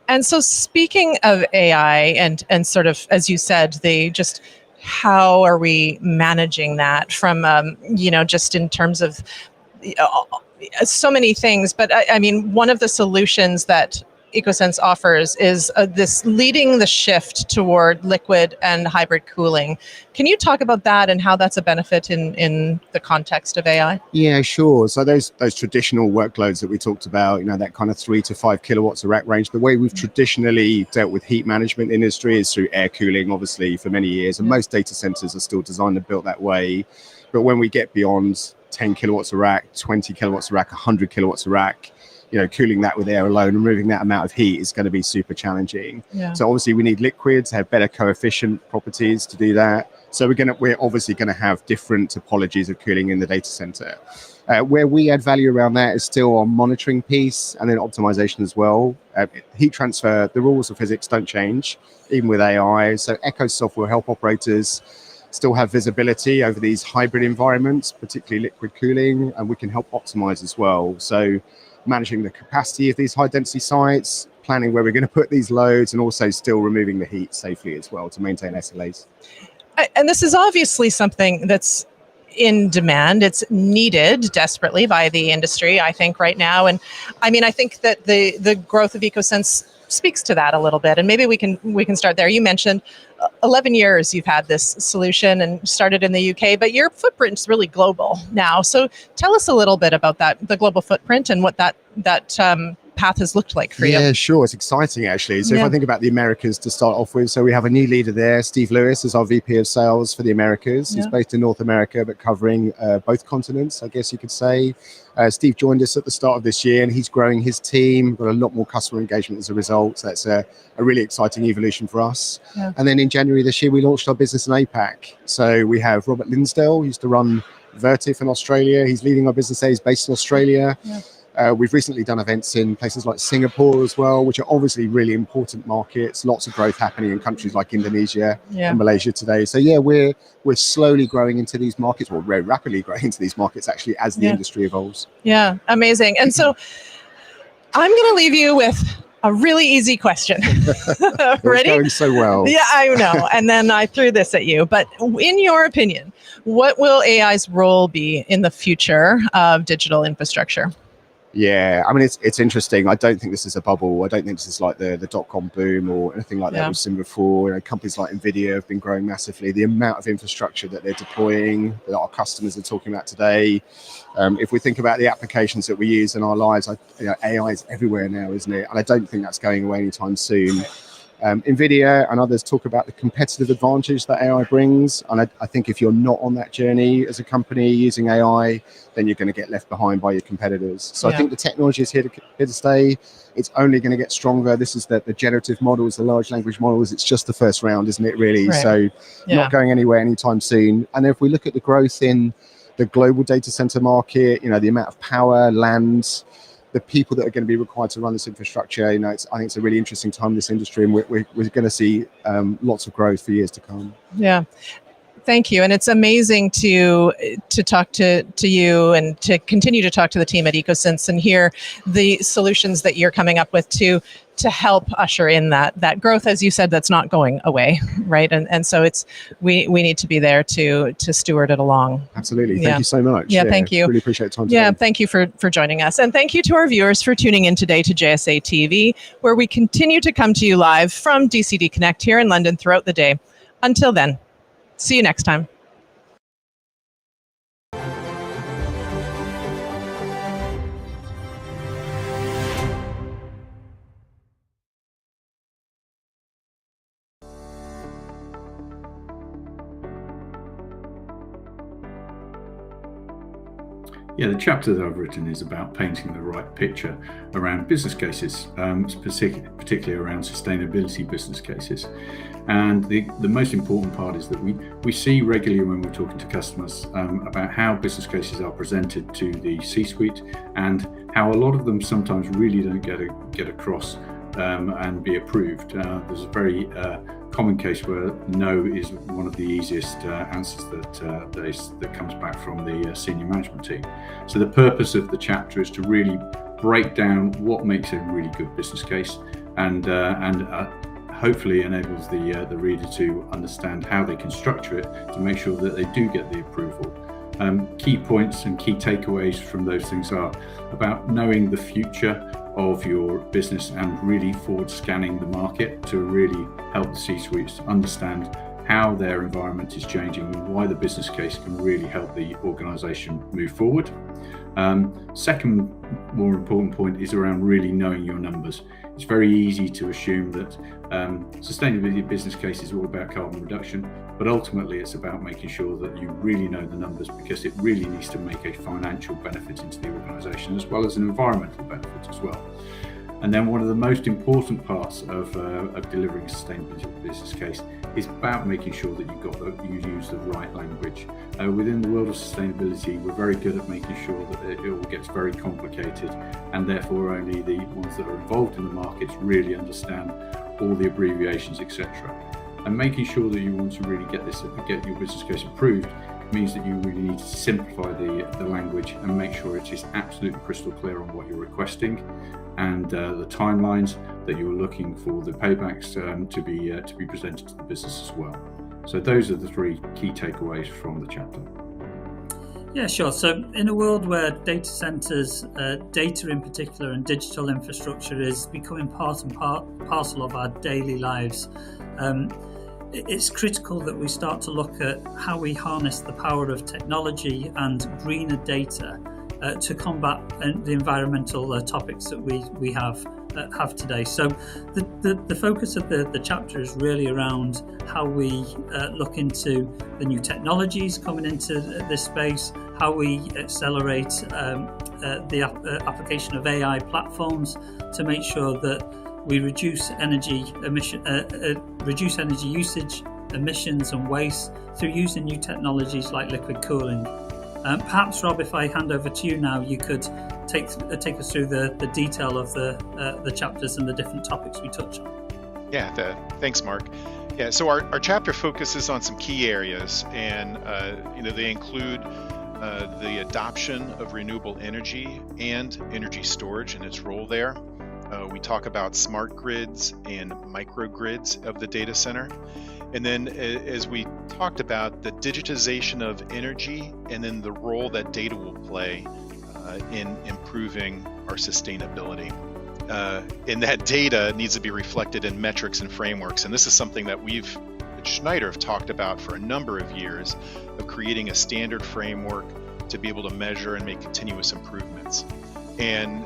And so speaking of AI and sort of, as you said, how are we managing that from, just in terms of so many things. But I mean, one of the solutions that EcoSense offers is this leading the shift toward liquid and hybrid cooling. Can you talk about that and how that's a benefit in the context of AI? Yeah, sure. So those traditional workloads that we talked about, that kind of 3 to 5 kilowatts a rack range, the way we've traditionally dealt with heat management industry is through air cooling, obviously, for many years. And most data centers are still designed and built that way. But when we get beyond 10 kilowatts a rack, 20 kilowatts a rack, 100 kilowatts a rack, cooling that with air alone, removing that amount of heat is going to be super challenging. Yeah. So obviously we need liquids, have better coefficient properties to do that. So we're obviously going to have different topologies of cooling in the data center. Where we add value around that is still our monitoring piece and then optimization as well. Heat transfer, the rules of physics don't change, even with AI. So EcoSoft will help operators still have visibility over these hybrid environments, particularly liquid cooling, and we can help optimize as well. So managing the capacity of these high density sites, planning where we're going to put these loads, and also still removing the heat safely as well to maintain SLAs. And this is obviously something that's in demand. It's needed desperately by the industry, I think, right now. And I mean, I think that the growth of EcoSense speaks to that a little bit. And maybe we can start there. You mentioned 11 years you've had this solution and started in the UK, but your footprint is really global now. So tell us a little bit about that, the global footprint and what that path has looked like for you. Yeah, sure. It's exciting, actually. So if Yeah. I think about the Americas to start off with, so we have a new leader there, Steve Lewis, as our VP of Sales for the Americas. He's Yeah. based in North America, but covering both continents, I guess you could say. Steve joined us at the start of this year, and he's growing his team, got a lot more customer engagement as a result. So that's a really exciting evolution for us. Yeah. And then in January this year, we launched our business in APAC. So we have Robert Linsdale, who used to run Vertiv in Australia. He's leading our business there. He's based in Australia. Yeah. We've recently done events in places like Singapore as well, which are obviously really important markets. Lots of growth happening in countries like Indonesia Yeah. and Malaysia today. So yeah, we're slowly growing into these markets, or very rapidly growing into these markets actually as the Yeah. industry evolves. Yeah, amazing. And so I'm going to leave you with a really easy question. It's Ready? going so well. Yeah, I know. And then I threw this at you. But in your opinion, what will AI's role be in the future of digital infrastructure? Yeah, I mean, it's interesting. I don't think this is a bubble. I don't think this is like the dot-com boom or anything like that Yeah. we've seen before. You know, companies like NVIDIA have been growing massively. The amount of infrastructure that they're deploying, that our customers are talking about today. If we think about the applications that we use in our lives, AI is everywhere now, isn't it? And I don't think that's going away anytime soon. NVIDIA and others talk about the competitive advantage that AI brings. And I think if you're not on that journey as a company using AI, then you're going to get left behind by your competitors. So Yeah. I think the technology is here to stay. It's only going to get stronger. This is the generative models, the large language models. It's just the first round, isn't it, really? Right. So Yeah. not going anywhere anytime soon. And if we look at the growth in the global data center market, the amount of power, land, the people that are going to be required to run this infrastructure, I think it's a really interesting time in this industry, and we're going to see lots of growth for years to come. Yeah. Thank you. And it's amazing to talk to you and to continue to talk to the team at EcoSense and hear the solutions that you're coming up with to help usher in that growth, as you said, that's not going away, right? And so we need to be there to steward it along. Absolutely. Yeah. Thank you so much. Yeah, thank you. Really appreciate the time Yeah, today. thank you for joining us. And thank you to our viewers for tuning in today to JSA TV, where we continue to come to you live from DCD Connect here in London throughout the day. Until then, see you next time. Yeah, the chapter that I've written is about painting the right picture around business cases, particularly around sustainability business cases. And the most important part is that we see regularly when we're talking to customers about how business cases are presented to the C-suite and how a lot of them sometimes really don't get across and be approved. There's a very common case where no is one of the easiest answers that comes back from the senior management team. So the purpose of the chapter is to really break down what makes a really good business case and hopefully enables the reader to understand how they can structure it to make sure that they do get the approval. Key points and key takeaways from those things are about knowing the future of your business and really forward scanning the market to really help the C-suites understand how their environment is changing and why the business case can really help the organization move forward. Second more important point is around really knowing your numbers. It's very easy to assume that sustainability business case is all about carbon reduction, but ultimately it's about making sure that you really know the numbers, because it really needs to make a financial benefit into the organization as well as an environmental benefit as well. And then one of the most important parts of delivering a sustainability business case is about making sure that you use the right language. Within the world of sustainability, we're very good at making sure that it all gets very complicated, and therefore only the ones that are involved in the markets really understand all the abbreviations, etc. And making sure that you want to really get your business case approved means that you really need to simplify the language and make sure it is absolutely crystal clear on what you're requesting and the timelines that you're looking for the paybacks to be presented to the business as well. So those are the three key takeaways from the chapter. Yeah, sure. So in a world where data centers, data in particular, and digital infrastructure is becoming part and parcel of our daily lives, it's critical that we start to look at how we harness the power of technology and greener data to combat the environmental topics that we have today. So the focus of the chapter is really around how we look into the new technologies coming into this space, how we accelerate the application of AI platforms to make sure that we reduce energy usage, emissions and waste through using new technologies like liquid cooling. Perhaps, Rob, if I hand over to you now, you could take us through the detail of the chapters and the different topics we touch on. Yeah, thanks, Mark. Yeah, so our chapter focuses on some key areas, and they include the adoption of renewable energy and energy storage and its role there. We talk about smart grids and microgrids of the data center. And then as we talked about the digitization of energy and then the role that data will play in improving our sustainability. And that data needs to be reflected in metrics and frameworks. And this is something that we've at Schneider have talked about for a number of years, of creating a standard framework to be able to measure and make continuous improvements. And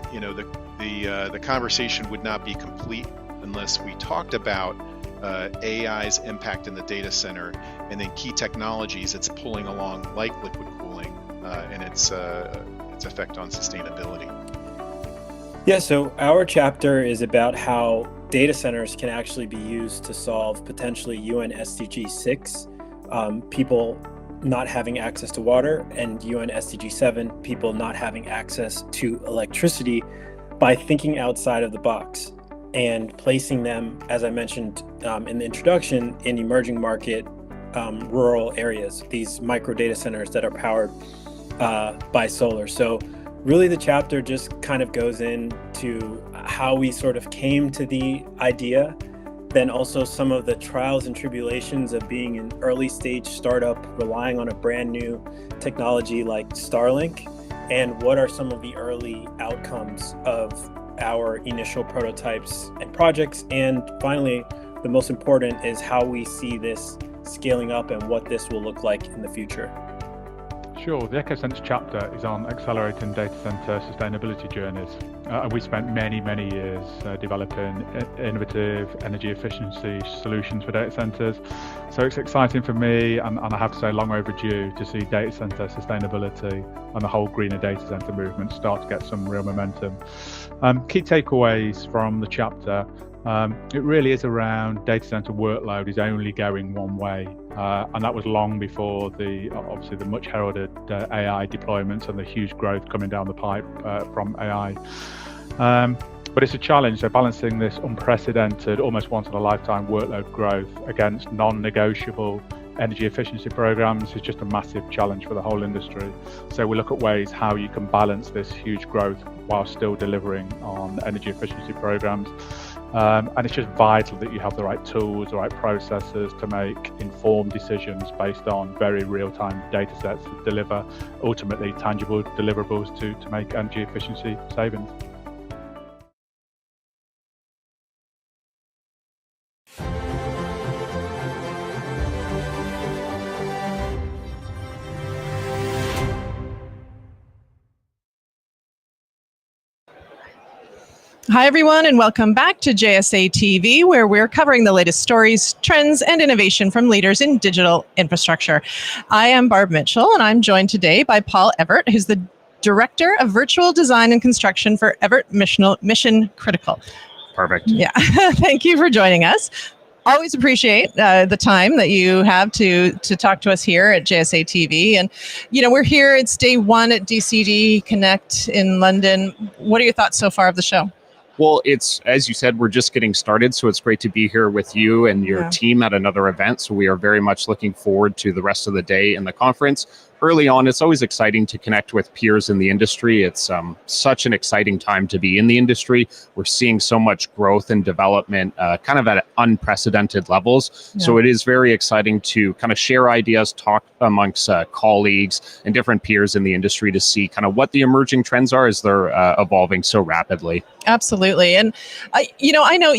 the conversation would not be complete unless we talked about AI's impact in the data center, and then key technologies it's pulling along, like liquid cooling, and its effect on sustainability. Yeah, so our chapter is about how data centers can actually be used to solve potentially UN SDG 6, people not having access to water, and UN SDG 7, people not having access to electricity, by thinking outside of the box and placing them, as I mentioned in the introduction, in emerging market rural areas, these micro data centers that are powered by solar. So really the chapter just kind of goes into how we sort of came to the idea, then also some of the trials and tribulations of being an early stage startup relying on a brand new technology like Starlink, and what are some of the early outcomes of our initial prototypes and projects. And finally, the most important is how we see this scaling up and what this will look like in the future. Sure, the EcoSense chapter is on accelerating data center sustainability journeys. And we spent many years developing innovative energy efficiency solutions for data centers. So it's exciting for me, and I have to say long overdue, to see data center sustainability and the whole greener data center movement start to get some real momentum. Key takeaways from the chapter. It really is around data center workload is only going one way, and that was long before obviously the much heralded AI deployments and the huge growth coming down the pipe from AI. But it's a challenge, so balancing this unprecedented, almost once in a lifetime workload growth against non-negotiable energy efficiency programs is just a massive challenge for the whole industry. So we look at ways how you can balance this huge growth while still delivering on energy efficiency programs. And it's just vital that you have the right tools, the right processes to make informed decisions based on very real-time data sets to deliver ultimately tangible deliverables to make energy efficiency savings. Hi, everyone, and welcome back to JSA TV, where we're covering the latest stories, trends, and innovation from leaders in digital infrastructure. I am Barb Mitchell, and I'm joined today by Paul Everett, who's the Director of Virtual Design and Construction for Everett Mission Critical. Perfect. Yeah, thank you for joining us. Always appreciate the time that you have to talk to us here at JSA TV. And, we're here, it's day one at DCD Connect in London. What are your thoughts so far of the show? Well, it's, as you said, we're just getting started, so it's great to be here with you and your team at another event. So we are very much looking forward to the rest of the day in the conference. Early on, it's always exciting to connect with peers in the industry. It's such an exciting time to be in the industry. We're seeing so much growth and development kind of at unprecedented levels. Yeah. So it is very exciting to kind of share ideas, talk amongst colleagues and different peers in the industry to see kind of what the emerging trends are as they're evolving so rapidly. Absolutely. And, I know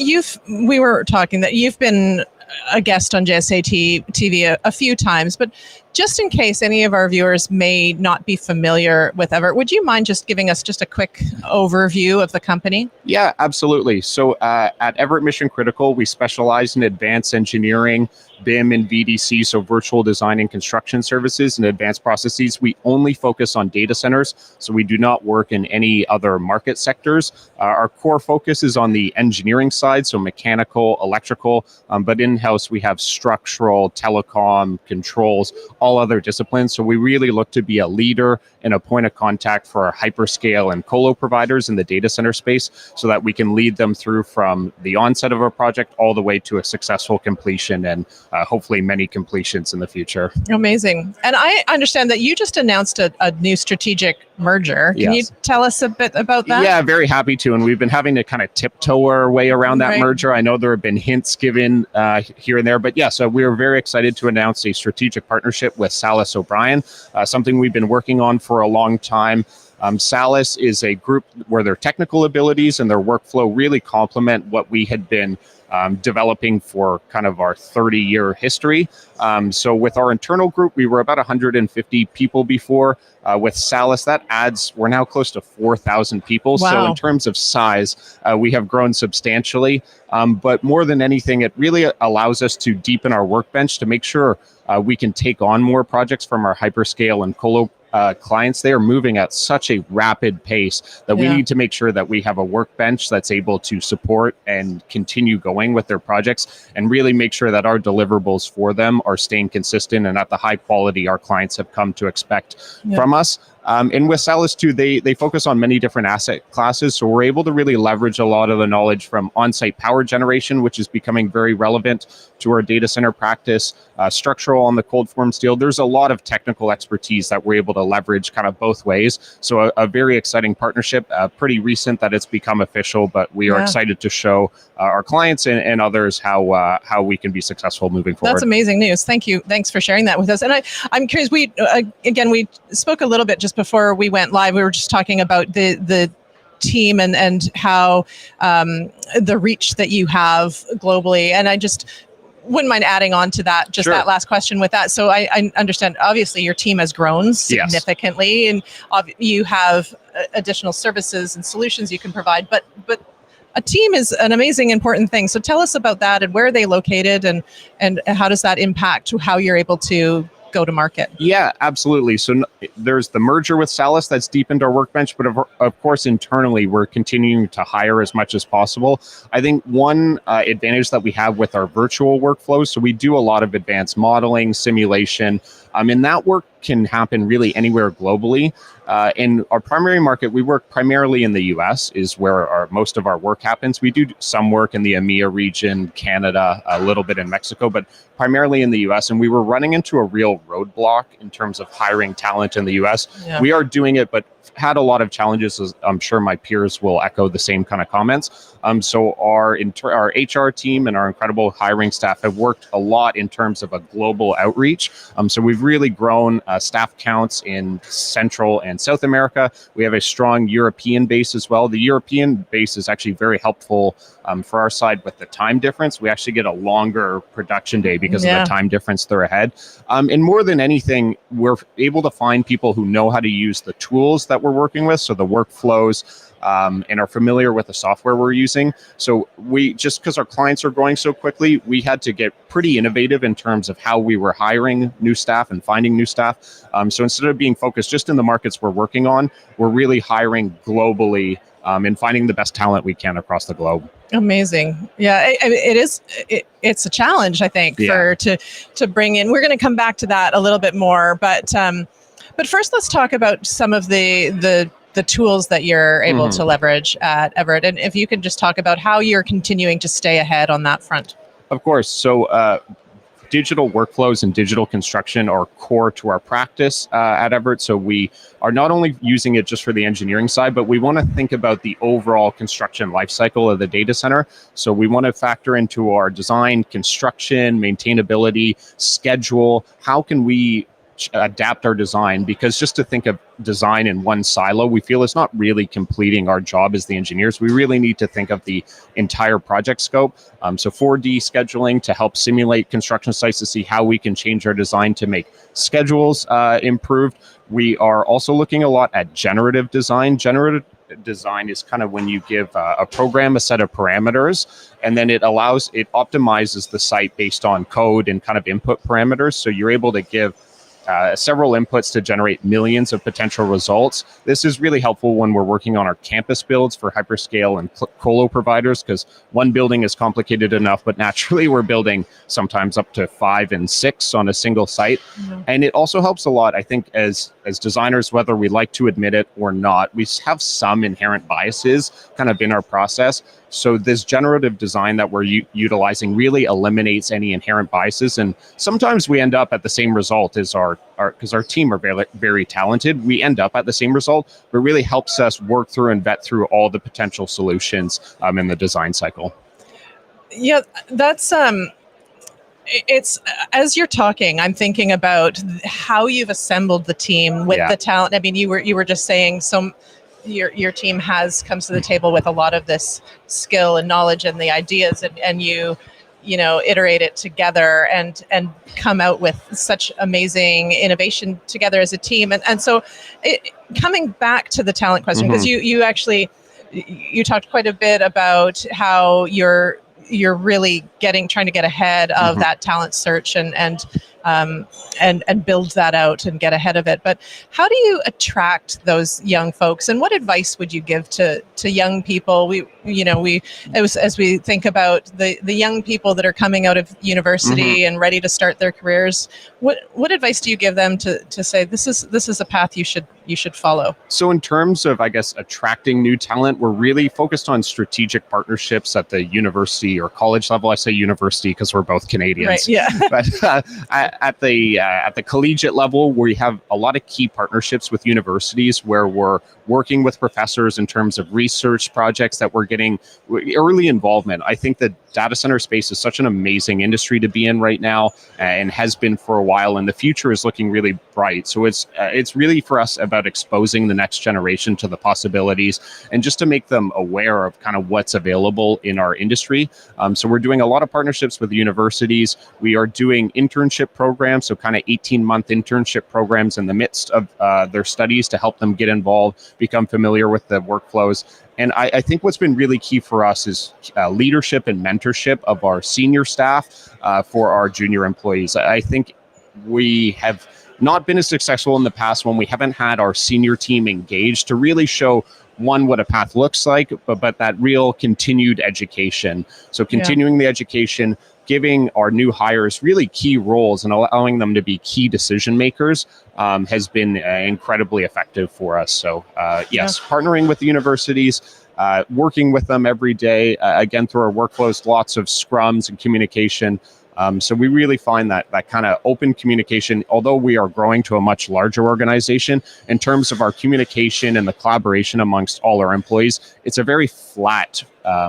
we were talking that you've been a guest on JSA TV a few times, but just in case any of our viewers may not be familiar with Everett, would you mind just giving us just a quick overview of the company? Yeah, absolutely. So at Everett Mission Critical, we specialize in advanced engineering, BIM and VDC, so virtual design and construction services and advanced processes. We only focus on data centers, so we do not work in any other market sectors. Our core focus is on the engineering side, so mechanical, electrical, but in-house we have structural, telecom, controls, all other disciplines. So we really look to be a leader and a point of contact for our hyperscale and colo providers in the data center space so that we can lead them through from the onset of a project all the way to a successful completion and hopefully many completions in the future. Amazing. And I understand that you just announced a new strategic merger. Can you tell us a bit about that? Yeah, very happy to. And we've been having to kind of tiptoe our way around that Right. merger. I know there have been hints given here and there, but yeah, so we're very excited to announce a strategic partnership with Salis O'Brien, something we've been working on for a long time. Salis is a group where their technical abilities and their workflow really complement what we had been developing for kind of our 30-year history. So with our internal group, we were about 150 people before. With Salis, we're now close to 4,000 people. Wow. So in terms of size, we have grown substantially. But more than anything, it really allows us to deepen our workbench to make sure we can take on more projects from our hyperscale and colo clients. They are moving at such a rapid pace that we need to make sure that we have a workbench that's able to support and continue going with their projects and really make sure that our deliverables for them are staying consistent and at the high quality our clients have come to expect from us. And with Salis too, they focus on many different asset classes. So we're able to really leverage a lot of the knowledge from on-site power generation, which is becoming very relevant to our data center practice, structural on the cold form steel. There's a lot of technical expertise that we're able to leverage kind of both ways. So a very exciting partnership, pretty recent that it's become official, but we are excited to show our clients and others how we can be successful moving forward. That's amazing news. Thank you. Thanks for sharing that with us. And I'm curious, we spoke a little bit just before we went live. We were just talking about the team and how the reach that you have globally. And I just wouldn't mind adding on to that, just that last question with that. So I understand, obviously, your team has grown significantly and you have additional services and solutions you can provide, but a team is an amazing, important thing. So tell us about that and where are they located and how does that impact how you're able to go to market? Yeah, absolutely. So there's the merger with Salis that's deepened our workbench, but of course, internally, we're continuing to hire as much as possible. I think one advantage that we have with our virtual workflows, so we do a lot of advanced modeling, simulation, and that work can happen really anywhere globally. In our primary market, we work primarily in the US, is where most of our work happens. We do some work in the EMEA region, Canada, a little bit in Mexico, but primarily in the US. And we were running into a real roadblock in terms of hiring talent in the US. Yeah. We are doing it, but had a lot of challenges, as I'm sure my peers will echo the same kind of comments. So our HR team and our incredible hiring staff have worked a lot in terms of a global outreach. So we've really grown staff counts in Central and South America. We have a strong European base as well. The European base is actually very helpful for our side with the time difference. We actually get a longer production day because of the time difference they're ahead. And more than anything, we're able to find people who know how to use the tools that we're working with, so the workflows, and are familiar with the software we're using. So just because our clients are growing so quickly, we had to get pretty innovative in terms of how we were hiring new staff and finding new staff. So instead of being focused just in the markets we're working on, we're really hiring globally and finding the best talent we can across the globe. Amazing. Yeah, it's a challenge, I think, to bring in. We're going to come back to that a little bit more, but first let's talk about some of the tools that you're able to leverage at Everett. And if you can just talk about how you're continuing to stay ahead on that front. Of course. So digital workflows and digital construction are core to our practice at Everett. So we are not only using it just for the engineering side, but we want to think about the overall construction lifecycle of the data center. So we want to factor into our design, construction, maintainability, schedule. How can we adapt our design, because just to think of design in one silo, we feel is not really completing our job as the engineers. We really need to think of the entire project scope. So 4D scheduling to help simulate construction sites to see how we can change our design to make schedules improved. We are also looking a lot at generative design. Generative design is kind of when you give a program a set of parameters, and then it optimizes the site based on code and kind of input parameters. So you're able to give several inputs to generate millions of potential results. This is really helpful when we're working on our campus builds for hyperscale and colo providers, because one building is complicated enough, but naturally we're building sometimes up to 5 and 6 on a single site. Yeah. And it also helps a lot, I think, as designers, whether we like to admit it or not, we have some inherent biases kind of in our process. So this generative design that we're utilizing really eliminates any inherent biases. And sometimes we end up at the same result as because our team are very, very talented. We end up at the same result, but really helps us work through and vet through all the potential solutions in the design cycle. Yeah, that's it's as you're talking, I'm thinking about how you've assembled the team with the talent. I mean, you were just saying your team comes to the table with a lot of this skill and knowledge and the ideas, and you iterate it together and come out with such amazing innovation together as a team. And so coming back to the talent question, because you actually talked quite a bit about how you're really trying to get ahead of that talent search and build that out and get ahead of it. But how do you attract those young folks, and what advice would you give to young people? As we think about the young people that are coming out of university and ready to start their careers, what advice do you give them to say this is a path you should follow? So in terms of, I guess, attracting new talent, we're really focused on strategic partnerships at the university or college level. I say university because we're both Canadians. Right, yeah. But at the collegiate level, we have a lot of key partnerships with universities where we're working with professors in terms of research projects that we're getting early involvement. I think the data center space is such an amazing industry to be in right now, and has been for a while, and the future is looking really bright. So it's really for us about exposing the next generation to the possibilities and just to make them aware of kind of what's available in our industry. So we're doing a lot of partnerships with universities. We are doing internship programs, so kind of 18-month internship programs in the midst of their studies to help them get involved, become familiar with the workflows. And I think what's been really key for us is leadership and mentorship of our senior staff for our junior employees. I think we have not been as successful in the past when we haven't had our senior team engaged to really show what a path looks like, but that real continued education. So continuing the education, giving our new hires really key roles and allowing them to be key decision makers has been incredibly effective for us. So yes, partnering with the universities, working with them every day, again, through our workflows, lots of scrums and communication. So we really find that kind of open communication, although we are growing to a much larger organization, in terms of our communication and the collaboration amongst all our employees, it's a very flat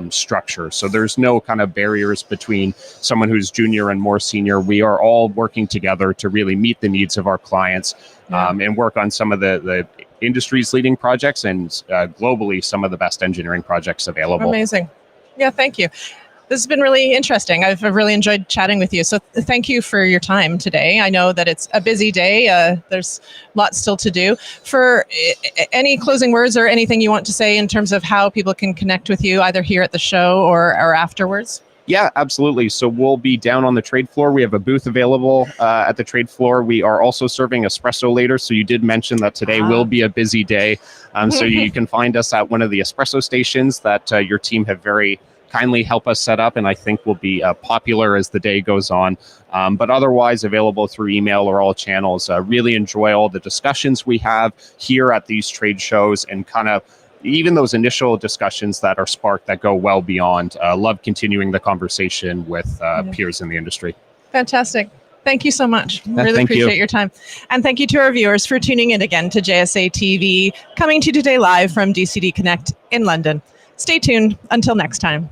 structure. So there's no kind of barriers between someone who's junior and more senior. We are all working together to really meet the needs of our clients and work on some of the industry's leading projects and globally some of the best engineering projects available. Amazing. Yeah, thank you. This has been really interesting. I've really enjoyed chatting with you. So thank you for your time today. I know that it's a busy day. There's lots still to do. For any closing words or anything you want to say in terms of how people can connect with you, either here at the show or afterwards? Yeah, absolutely. So we'll be down on the trade floor. We have a booth available at the trade floor. We are also serving espresso later. So you did mention that today will be a busy day. So you can find us at one of the espresso stations that your team have very kindly help us set up, and I think will be popular as the day goes on. But otherwise available through email or all channels. Really enjoy all the discussions we have here at these trade shows, and kind of even those initial discussions that are sparked that go well beyond. Love continuing the conversation with peers in the industry. Fantastic. Thank you so much. Really appreciate your time. And thank you to our viewers for tuning in again to JSA TV, coming to you today live from DCD Connect in London. Stay tuned until next time.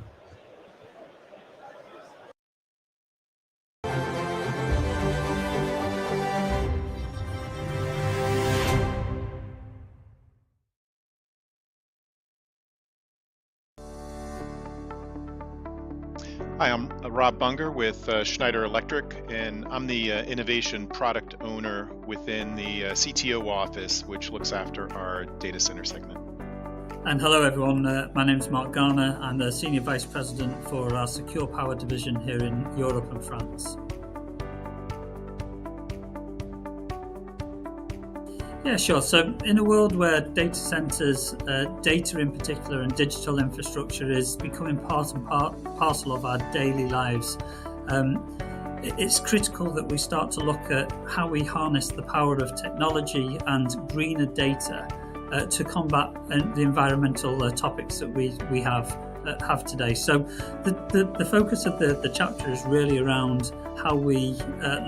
Hi, I'm Rob Bunger with Schneider Electric, and I'm the innovation product owner within the CTO office, which looks after our data center segment. And hello everyone, my name is Mark Garner. I'm the Senior Vice President for our Secure Power division here in Europe and France. Yeah, sure. So in a world where data centers, data in particular, and digital infrastructure is becoming part and parcel of our daily lives, it's critical that we start to look at how we harness the power of technology and greener data to combat the environmental topics that we have today. So the focus of the chapter is really around how we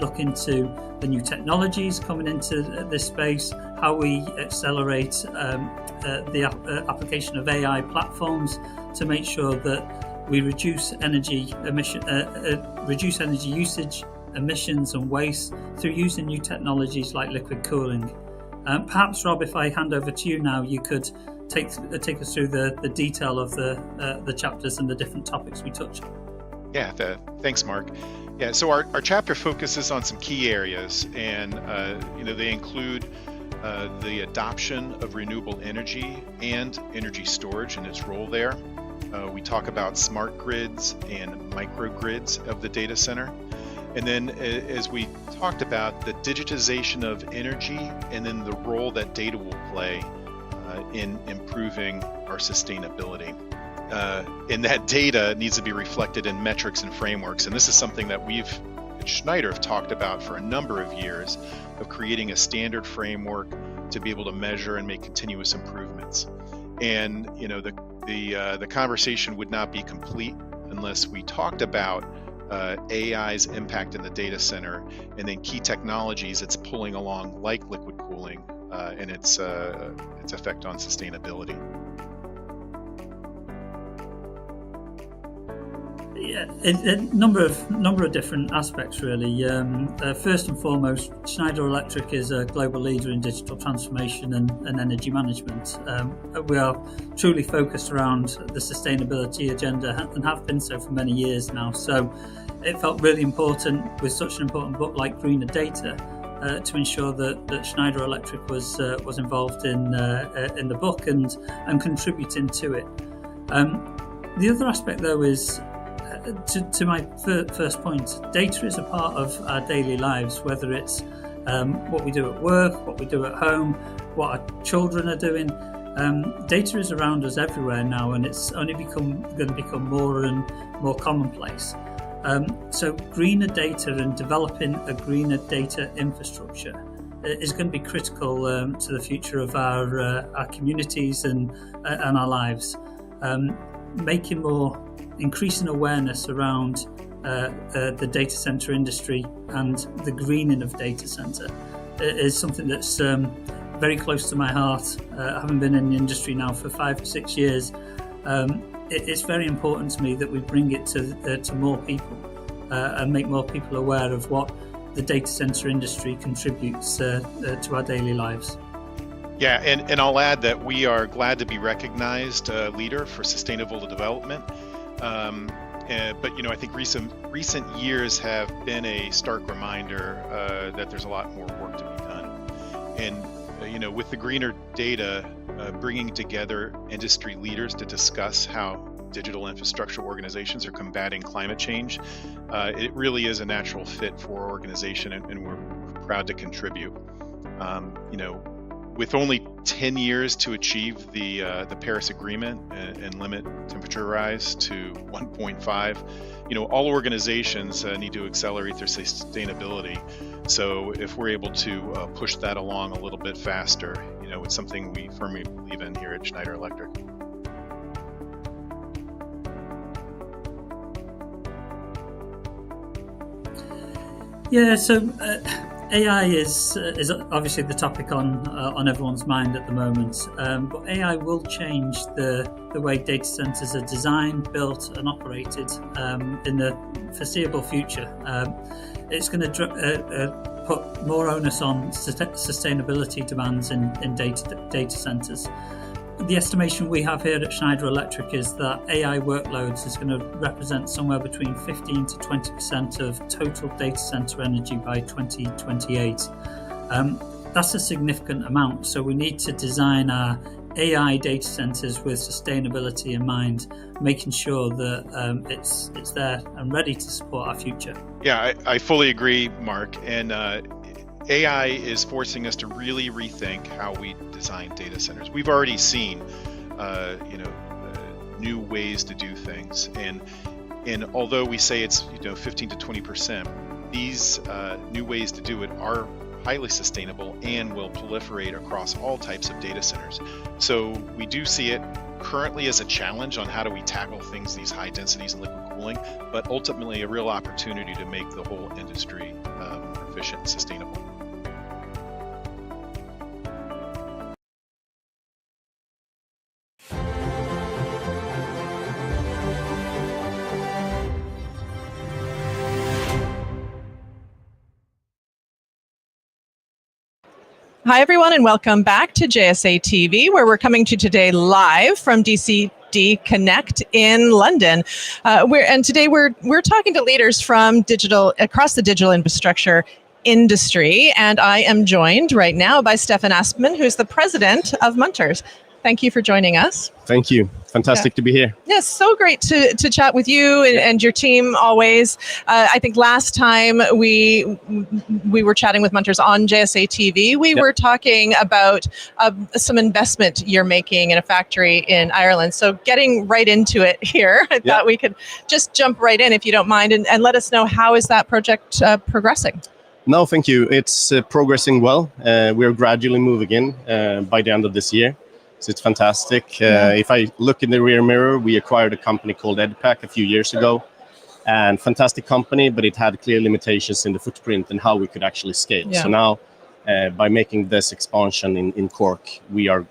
look into the new technologies coming into this space, how we accelerate the application of AI platforms to make sure that we reduce energy usage, emissions and waste through using new technologies like liquid cooling. Perhaps, Rob, if I hand over to you now, you could take us through the detail of the chapters and the different topics we touch on. Yeah, thanks, Mark. Yeah, so our chapter focuses on some key areas, and they include the adoption of renewable energy and energy storage and its role there. We talk about smart grids and microgrids of the data center. And then as we talked about, the digitization of energy and then the role that data will play in improving our sustainability. And that data needs to be reflected in metrics and frameworks. And this is something that we've at Schneider have talked about for a number of years, of creating a standard framework to be able to measure and make continuous improvements. And the conversation would not be complete unless we talked about AI's impact in the data center, and then key technologies it's pulling along, like liquid cooling, and its effect on sustainability. Yeah, a number of different aspects really. First and foremost, Schneider Electric is a global leader in digital transformation and energy management. We are truly focused around the sustainability agenda and have been so for many years now. So it felt really important with such an important book like Greener Data to ensure that Schneider Electric was involved in the book and contributing to it. The other aspect though is, to my first point, data is a part of our daily lives, whether it's what we do at work, what we do at home, what our children are doing. Data is around us everywhere now, and it's only going to become more and more commonplace. So greener data and developing a greener data infrastructure is going to be critical to the future of our communities and our lives. Increasing awareness around the data center industry and the greening of data center is something that's very close to my heart. Having been in the industry now for 5 or 6 years, it's very important to me that we bring it to more people and make more people aware of what the data center industry contributes to our daily lives. Yeah, and I'll add that we are glad to be recognized leader for sustainable development. But I think recent years have been a stark reminder that there's a lot more work to be done. And with the greener data, bringing together industry leaders to discuss how digital infrastructure organizations are combating climate change, it really is a natural fit for our organization, and we're proud to contribute. With only 10 years to achieve the Paris Agreement and limit temperature rise to 1.5, all organizations need to accelerate their sustainability. So if we're able to push that along a little bit faster, it's something we firmly believe in here at Schneider Electric. Yeah, so AI is obviously the topic on everyone's mind at the moment, but AI will change the way data centers are designed, built and operated in the foreseeable future. It's going to put more onus on sustainability demands in data centers. The estimation we have here at Schneider Electric is that AI workloads is going to represent somewhere between 15 to 20% of total data center energy by 2028. That's a significant amount, so we need to design our AI data centers with sustainability in mind, making sure that it's there and ready to support our future. Yeah, I fully agree, Mark. And AI is forcing us to really rethink how we design data centers. We've already seen, new ways to do things, and although we say it's 15 to 20%, these new ways to do it are highly sustainable and will proliferate across all types of data centers. So we do see it currently as a challenge on how do we tackle things, these high densities and liquid cooling, but ultimately a real opportunity to make the whole industry efficient and sustainable. Hi, everyone, and welcome back to JSA TV, where we're coming to you today live from DCD Connect in London. Today we're talking to leaders from across the digital infrastructure industry, and I am joined right now by Stefan Aspman, who's the president of Munters. Thank you for joining us. Thank you. Fantastic to be here. Yes, so great to chat with you and your team always. I think last time we were chatting with Munters on JSA TV, we were talking about some investment you're making in a factory in Ireland. So getting right into it here, I thought we could just jump right in if you don't mind and let us know how is that project progressing? No, thank you. It's progressing well. We're gradually moving in by the end of this year. So it's fantastic. If I look in the rear mirror, we acquired a company called EdPack a few years ago, and fantastic company, but it had clear limitations in the footprint and how we could actually scale. So now, by making this expansion in Cork, we are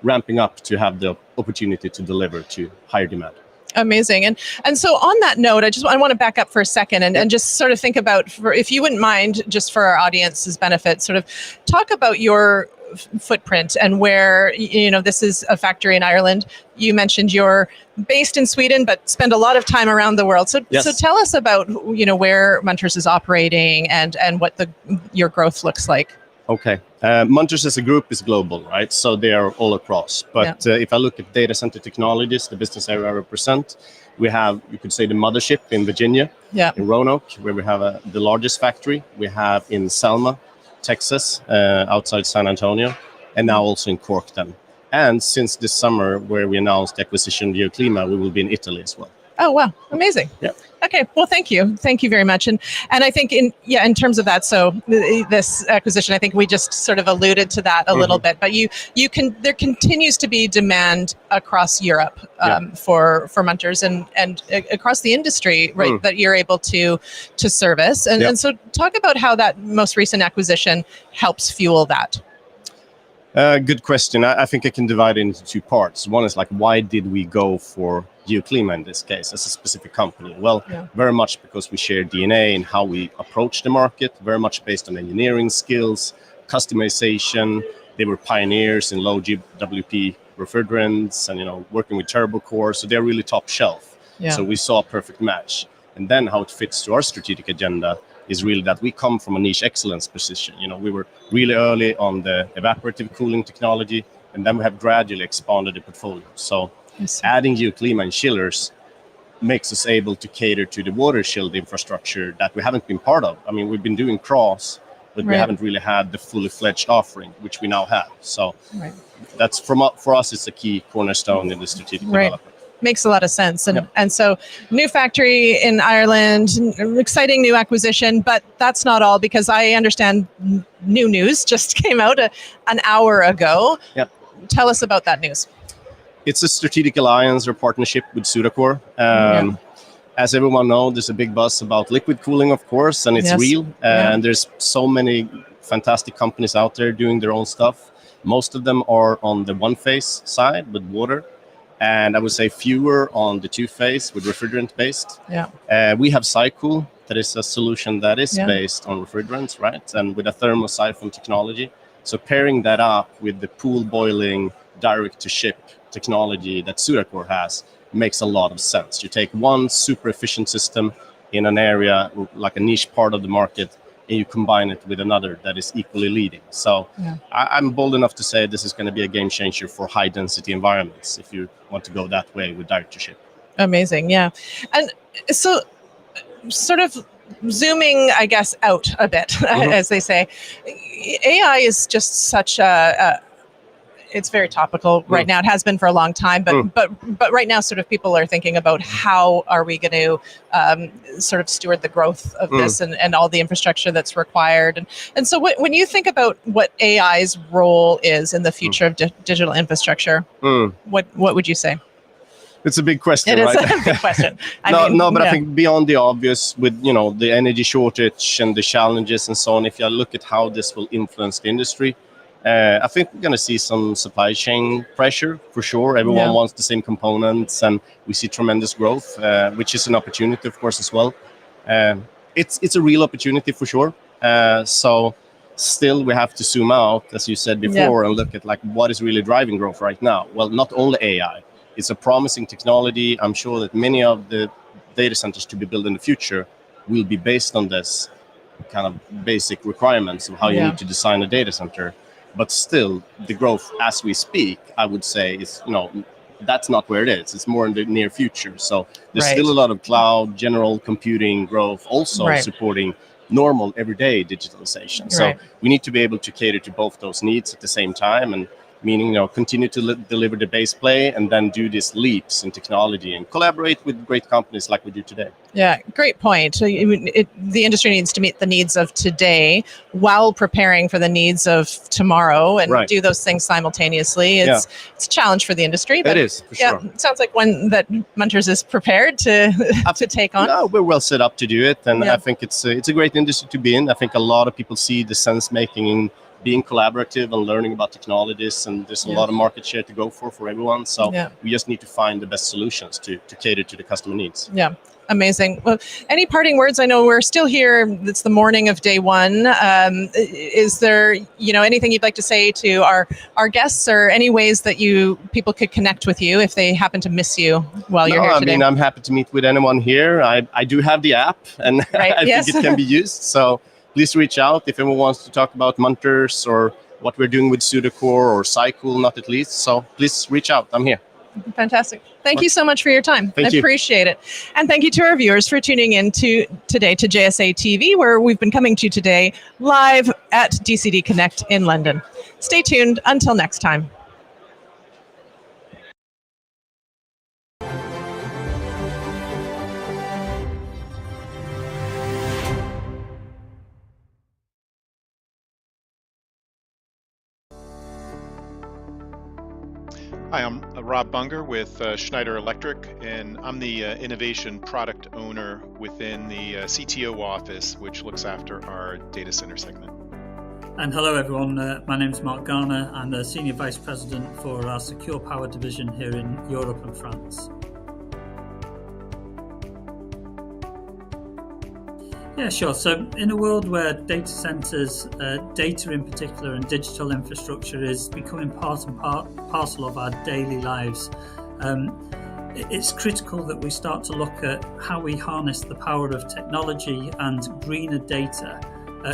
ramping up to have the opportunity to deliver to higher demand. Amazing. And so on that note, I want to back up for a second and just sort of think about, if you wouldn't mind, just for our audience's benefit, sort of talk about your footprint and where, this is a factory in Ireland. You mentioned you're based in Sweden, but spend a lot of time around the world. So tell us about, where Munters is operating and what your growth looks like. Okay. Munters as a group is global, right? So they are all across. But if I look at Data Center Technologies, the business area I represent, we have, you could say, the mothership in Virginia, in Roanoke, where we have the largest factory. We have in Selma, Texas, outside San Antonio, and now also in Cork then. And since this summer, where we announced the acquisition of Geoclima, we will be in Italy as well. Oh, wow. Amazing. Yeah. Okay. Well, thank you. Thank you very much. And I think in terms of that, so this acquisition, I think we just sort of alluded to that a little bit, but there continues to be demand across Europe for Munters and across the industry, right, that you're able to service. And so talk about how that most recent acquisition helps fuel that. Good question. I think I can divide it into two parts. One is why did we go for Geoclima in this case as a specific company? Well, very much because we share DNA in how we approach the market, very much based on engineering skills, customization. They were pioneers in low GWP refrigerants and, working with turbo core. So they're really top shelf. So we saw a perfect match. And then how it fits to our strategic agenda is really that we come from a niche excellence position. We were really early on the evaporative cooling technology, and then we have gradually expanded the portfolio. So adding Geoclima and chillers makes us able to cater to the water chilled infrastructure that we haven't been part of. I mean, we've been doing cross, but we haven't really had the fully fledged offering, which we now have. So that's for us, it's a key cornerstone in the strategic development. Makes a lot of sense. And so new factory in Ireland, exciting new acquisition, but that's not all, because I understand new news just came out an hour ago. Tell us about that news. It's a strategic alliance or partnership with Sudacor. As everyone knows, there's a big buzz about liquid cooling, of course, and it's real. And there's so many fantastic companies out there doing their own stuff. Most of them are on the one-phase side with water. And I would say fewer on the two-phase with refrigerant-based. We have Cycool, that is a solution that is based on refrigerants, right? And with a thermosiphon technology. So pairing that up with the pool boiling direct-to-chip technology that Sudacor has makes a lot of sense. You take one super efficient system in an area, like a niche part of the market, and you combine it with another that is equally leading. So I'm bold enough to say this is going to be a game changer for high-density environments if you want to go that way with direct-to-chip. Amazing, yeah. And so sort of zooming, I guess, out a bit, as they say, AI is just such it's very topical right now. It has been for a long time, but right now, sort of people are thinking about how are we going to sort of steward the growth of this and all the infrastructure that's required. And so when you think about what AI's role is in the future of digital infrastructure, what would you say? It's a big question, It is right? a big question. I think beyond the obvious, with the energy shortage and the challenges and so on, if you look at how this will influence the industry, I think we're going to see some supply chain pressure for sure. Everyone wants the same components, and we see tremendous growth, which is an opportunity, of course, as well. It's a real opportunity for sure. So still, we have to zoom out, as you said before, and look at like what is really driving growth right now. Well, not only AI. It's a promising technology. I'm sure that many of the data centers to be built in the future will be based on this kind of basic requirements of how you need to design a data center. But still, the growth as we speak, I would say, is that's not where it is. It's more in the near future. So there's still a lot of cloud, general computing growth, also supporting normal everyday digitalization. So we need to be able to cater to both those needs at the same time, and meaning continue to deliver the base play and then do these leaps in technology and collaborate with great companies like we do today. Yeah, great point. The industry needs to meet the needs of today while preparing for the needs of tomorrow and do those things simultaneously. It's a challenge for the industry. But it is, for sure. It sounds like one that Munters is prepared to take on. No, we're well set up to do it. And I think it's a great industry to be in. I think a lot of people see the sense making in being collaborative and learning about technologies, and there's a lot of market share to go for everyone. So we just need to find the best solutions to cater to the customer needs. Yeah, amazing. Well, any parting words? I know we're still here. It's the morning of day one. Is there anything you'd like to say to our guests, or any ways that people could connect with you if they happen to miss you while you're here today? I'm happy to meet with anyone here. I do have the app, and I think it can be used. So please reach out if anyone wants to talk about Munters or what we're doing with Sudacor or Cycle, not at least. So please reach out. I'm here. Fantastic. Thank you so much for your time. I appreciate it. And thank you to our viewers for tuning in today to JSA TV, where we've been coming to you today live at DCD Connect in London. Stay tuned until next time. Hi, I'm Rob Bunger with Schneider Electric, and I'm the innovation product owner within the CTO office, which looks after our data center segment. And hello everyone, my name is Mark Garner. I'm the Senior Vice President for our Secure Power division here in Europe and France. Yeah, sure. So in a world where data centers, data in particular, and digital infrastructure is becoming part and parcel of our daily lives, it's critical that we start to look at how we harness the power of technology and greener data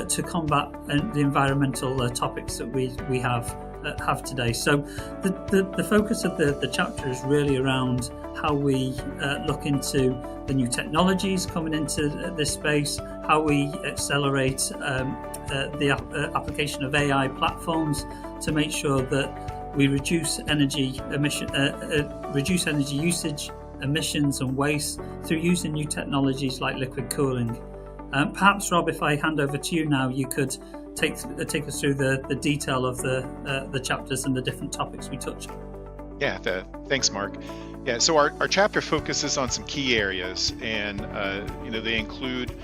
to combat the environmental topics that we have today. So the focus of the chapter is really around how we look into the new technologies coming into this space, how we accelerate the application of AI platforms to make sure that we reduce energy usage, emissions and waste through using new technologies like liquid cooling. Perhaps, Rob, if I hand over to you now, you could take us through the detail of the chapters and the different topics we touched on. Yeah, thanks, Mark. Yeah, so our chapter focuses on some key areas, and they include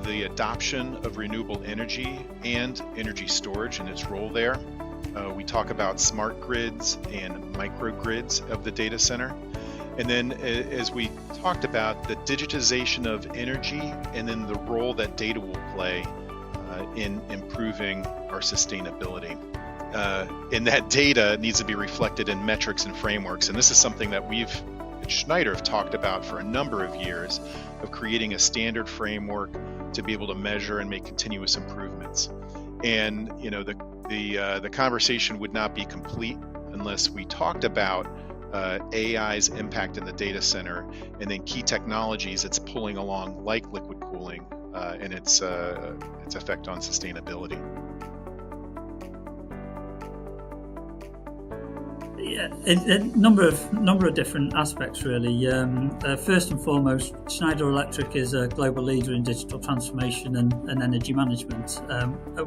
the adoption of renewable energy and energy storage and its role there. We talk about smart grids and microgrids of the data center. And then as we talked about the digitization of energy and then the role that data will play in improving our sustainability. and that data needs to be reflected in metrics and frameworks. And this is something that we've at Schneider have talked about for a number of years, of creating a standard framework to be able to measure and make continuous improvements. And the conversation would not be complete unless we talked about AI's impact in the data center, and then key technologies it's pulling along, like liquid cooling, and its effect on sustainability. Yeah, a number of different aspects, really. First and foremost, Schneider Electric is a global leader in digital transformation and energy management.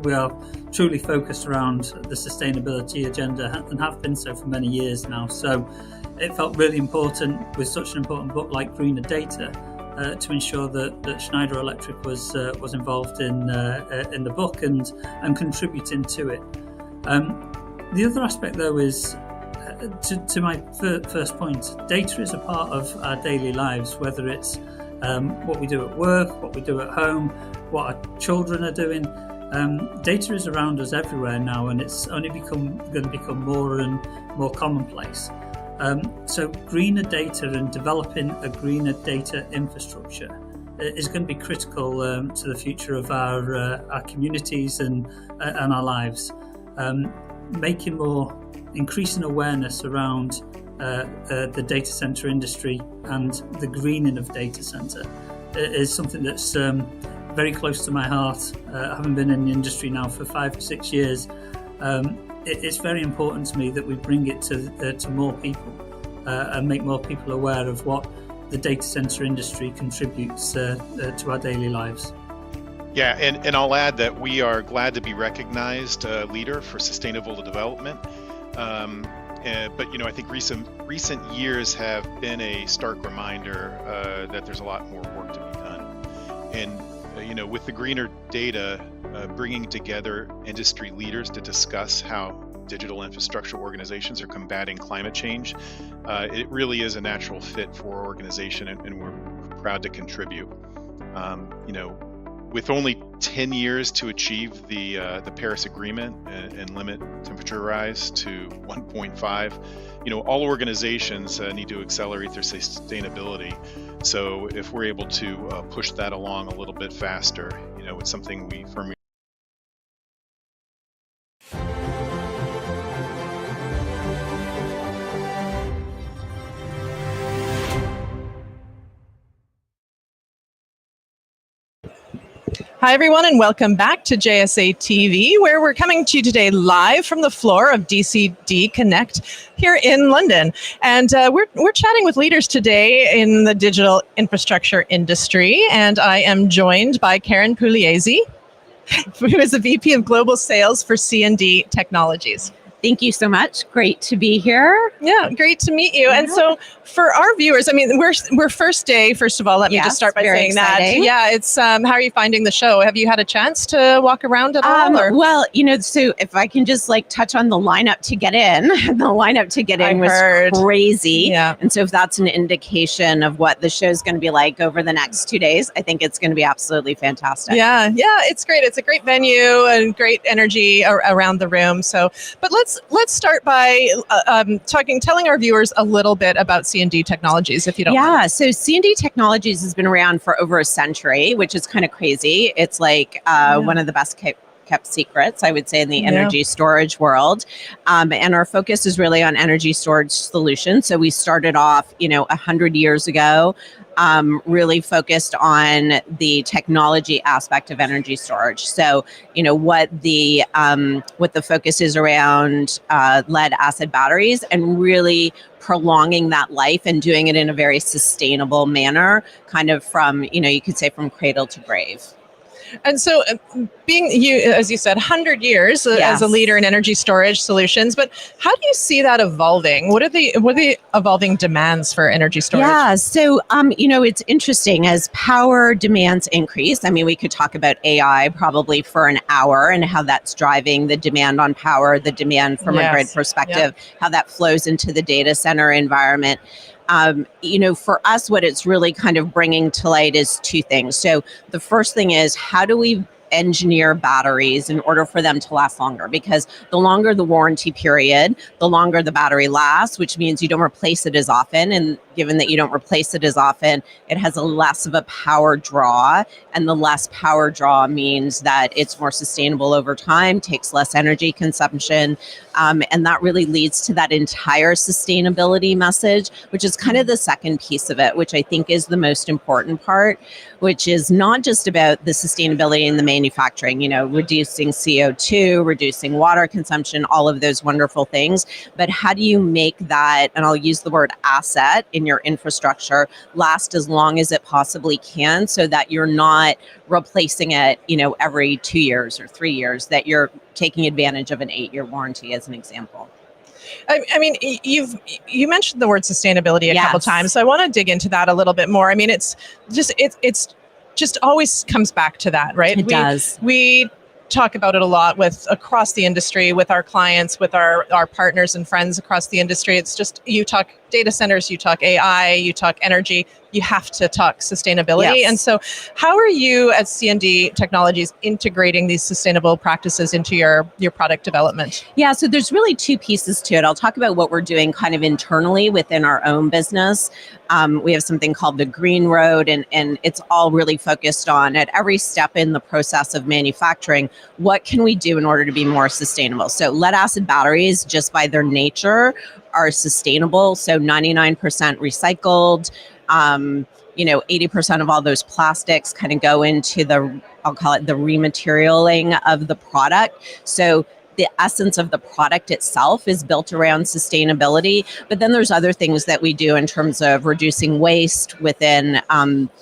We are truly focused around the sustainability agenda and have been so for many years now. So it felt really important with such an important book like Greener Data to ensure that Schneider Electric was involved in the book and contributing to it. The other aspect, though, is to my first point, data is a part of our daily lives, whether it's what we do at work, what we do at home, what our children are doing. Data is around us everywhere now, and it's only going to become more and more commonplace. So greener data and developing a greener data infrastructure is going to be critical to the future of our communities and our lives. Increasing awareness around the data center industry and the greening of data center is something that's very close to my heart. Having been in the industry now for 5 or 6 years, it's very important to me that we bring it to more people and make more people aware of what the data center industry contributes to our daily lives. Yeah, and I'll add that we are glad to be recognized leader for sustainable development. But I think recent years have been a stark reminder that there's a lot more work to be done. And with the greener data, bringing together industry leaders to discuss how digital infrastructure organizations are combating climate change, it really is a natural fit for our organization, and we're proud to contribute. With only 10 years to achieve the Paris Agreement and limit temperature rise to 1.5, all organizations need to accelerate their sustainability. So if we're able to push that along a little bit faster, it's something we firmly. Hi, everyone, and welcome back to JSA TV, where we're coming to you today live from the floor of DCD Connect here in London. And we're chatting with leaders today in the digital infrastructure industry. And I am joined by Karen Pugliese, who is the VP of Global Sales for C&D Technologies. Thank you so much. Great to be here. Yeah, great to meet you. And so for our viewers, we're first day, first of all, let me just start by saying exciting. that. Yeah, it's how are you finding the show? Have you had a chance to walk around at all? Or? Well, so if I can just touch on the lineup to get in, the lineup to get in was crazy. Yeah. And so if that's an indication of what the show's going to be like over the next 2 days, I think it's going to be absolutely fantastic. Yeah, it's great. It's a great venue and great energy around the room. So, but let's start by telling our viewers a little bit about C&D Technologies, if you don't mind. Yeah, so C&D Technologies has been around for over a century, which is kind of crazy. It's one of the best kept secrets, I would say, in the energy storage world. And our focus is really on energy storage solutions. So we started off, 100 years ago, really focused on the technology aspect of energy storage. So, what the focus is around lead acid batteries and really prolonging that life and doing it in a very sustainable manner, kind of from, you could say from cradle to grave. And so being you, as you said, 100 years as a leader in energy storage solutions, but how do you see that evolving? What are the evolving demands for energy storage? Yeah, so, it's interesting as power demands increase. We could talk about AI probably for an hour and how that's driving the demand on power, the demand from a grid perspective, how that flows into the data center environment. For us, what it's really kind of bringing to light is two things. So the first thing is, how do we engineer batteries in order for them to last longer, because the longer the warranty period, the longer the battery lasts, which means you don't replace it as often. And given that you don't replace it as often, it has a less of a power draw, and the less power draw means that it's more sustainable over time, takes less energy consumption, and that really leads to that entire sustainability message, which is kind of the second piece of it, which I think is the most important part, which is not just about the sustainability in the manufacturing, reducing CO2, reducing water consumption, all of those wonderful things, but how do you make that, and I'll use the word asset in your infrastructure, last as long as it possibly can, so that you're not replacing it, every 2 years or 3 years, that you're taking advantage of an 8-year warranty, as an example. I mean, you mentioned the word sustainability a couple times, so I want to dig into that a little bit more. I mean, it's just always comes back to that, right? It does. We talk about it a lot across the industry, with our clients, with our partners and friends across the industry. It's just, you talk data centers, you talk AI, you talk energy, you have to talk sustainability. Yes. And so how are you at C&D Technologies integrating these sustainable practices into your product development? Yeah, so there's really two pieces to it. I'll talk about what we're doing kind of internally within our own business. We have something called the Green Road, and it's all really focused on, at every step in the process of manufacturing, what can we do in order to be more sustainable? So lead acid batteries, just by their nature, are sustainable. So 99% recycled. 80% of all those plastics kind of go into I'll call it the rematerialing of the product. So the essence of the product itself is built around sustainability. But then there's other things that we do in terms of reducing waste within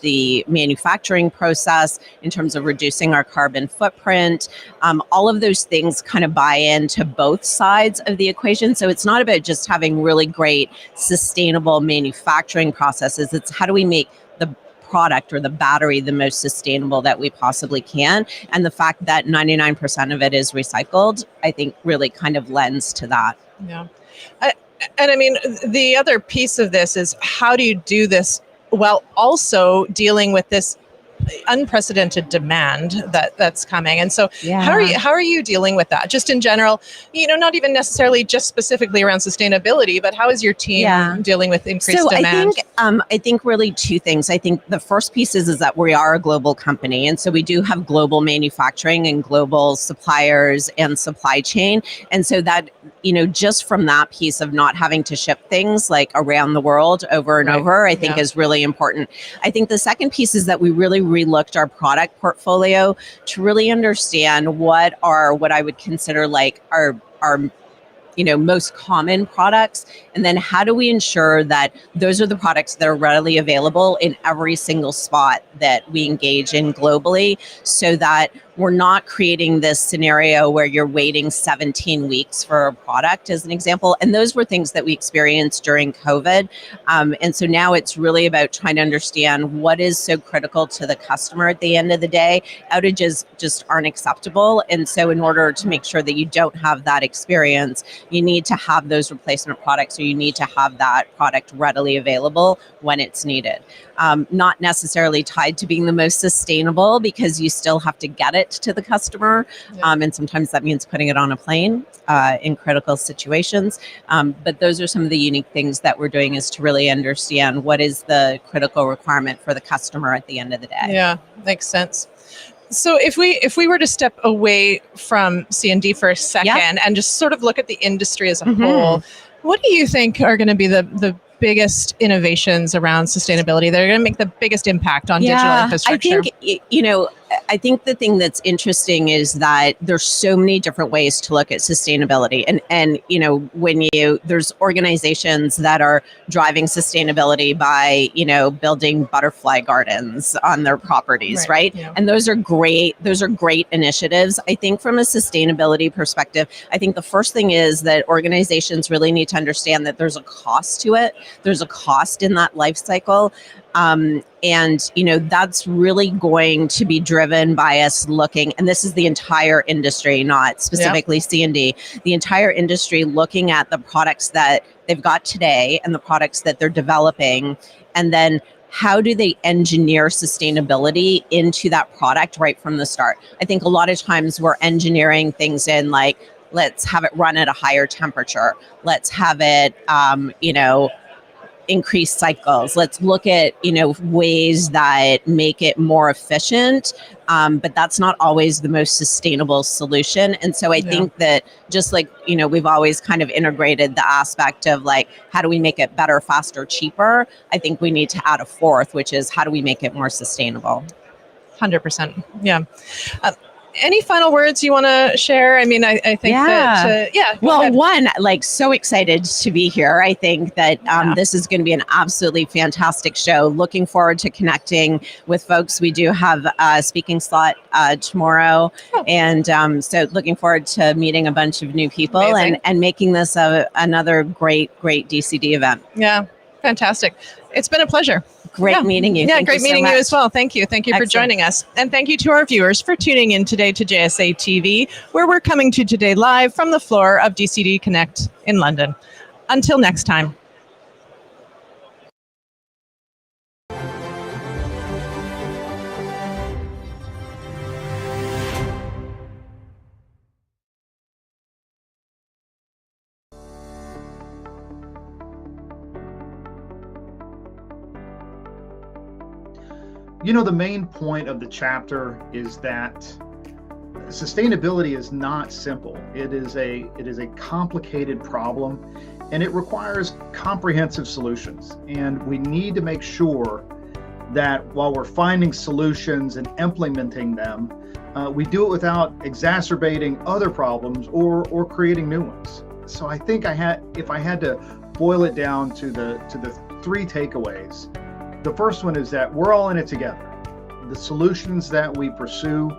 the manufacturing process, in terms of reducing our carbon footprint. All of those things kind of buy into both sides of the equation. So it's not about just having really great sustainable manufacturing processes. It's how do we make the product or the battery the most sustainable that we possibly can. And the fact that 99% of it is recycled, I think really kind of lends to that. Yeah. And I mean, the other piece of this is, how do you do this while also dealing with this unprecedented demand that's coming? And so how are you dealing with that, just in general, not even necessarily just specifically around sustainability, but how is your team dealing with increased demand? I think really two things. I think the first piece is that we are a global company, and so we do have global manufacturing and global suppliers and supply chain. And so that, just from that piece of not having to ship things like around the world over and over, I think is really important. I think the second piece is that we really relooked our product portfolio to really understand what I would consider like our most common products, and then how do we ensure that those are the products that are readily available in every single spot that we engage in globally, so that we're not creating this scenario where you're waiting 17 weeks for a product, as an example. And those were things that we experienced during COVID. And so now it's really about trying to understand what is so critical to the customer at the end of the day. Outages just aren't acceptable. And so in order to make sure that you don't have that experience, you need to have those replacement products, or you need to have that product readily available when it's needed. Not necessarily tied to being the most sustainable, because you still have to get it to the customer. And sometimes that means putting it on a plane in critical situations. But those are some of the unique things that we're doing, is to really understand what is the critical requirement for the customer at the end of the day. Yeah, makes sense. So if we were to step away from C&D for a second and just sort of look at the industry as a whole, what do you think are going to be the biggest innovations around sustainability that are going to make the biggest impact on digital infrastructure? I think the thing that's interesting is that there's so many different ways to look at sustainability. And there's organizations that are driving sustainability by, building butterfly gardens on their properties, right? Yeah. And those are great initiatives. I think from a sustainability perspective, I think the first thing is that organizations really need to understand that there's a cost to it. There's a cost in that life cycle. That's really going to be driven by us looking, and this is the entire industry, not specifically C&D, the entire industry looking at the products that they've got today and the products that they're developing, and then how do they engineer sustainability into that product right from the start? I think a lot of times we're engineering things in like, let's have it run at a higher temperature. Let's have it, increase cycles. Let's look at, ways that make it more efficient. But that's not always the most sustainable solution. And so I think that just like, we've always kind of integrated the aspect of like, how do we make it better, faster, cheaper? I think we need to add a fourth, which is how do we make it more sustainable? 100%. Yeah. Any final words you want to share? I mean, I think that, Well, one, like so excited to be here. I think that this is going to be an absolutely fantastic show. Looking forward to connecting with folks. We do have a speaking slot tomorrow. And so looking forward to meeting a bunch of new people and making this another great DCD event. Yeah, fantastic. It's been a pleasure. Great meeting you. Yeah, Thank great you so meeting you much. as well. Thank you. Thank you for joining us. And thank you to our viewers for tuning in today to JSA TV, where we're coming to you today live from the floor of DCD Connect in London. Until next time. The main point of the chapter is that sustainability is not simple. It is a complicated problem, and it requires comprehensive solutions. And we need to make sure that while we're finding solutions and implementing them, we do it without exacerbating other problems or creating new ones. So I think if I had to boil it down to the three takeaways, the first one is that we're all in it together. The solutions that we pursue,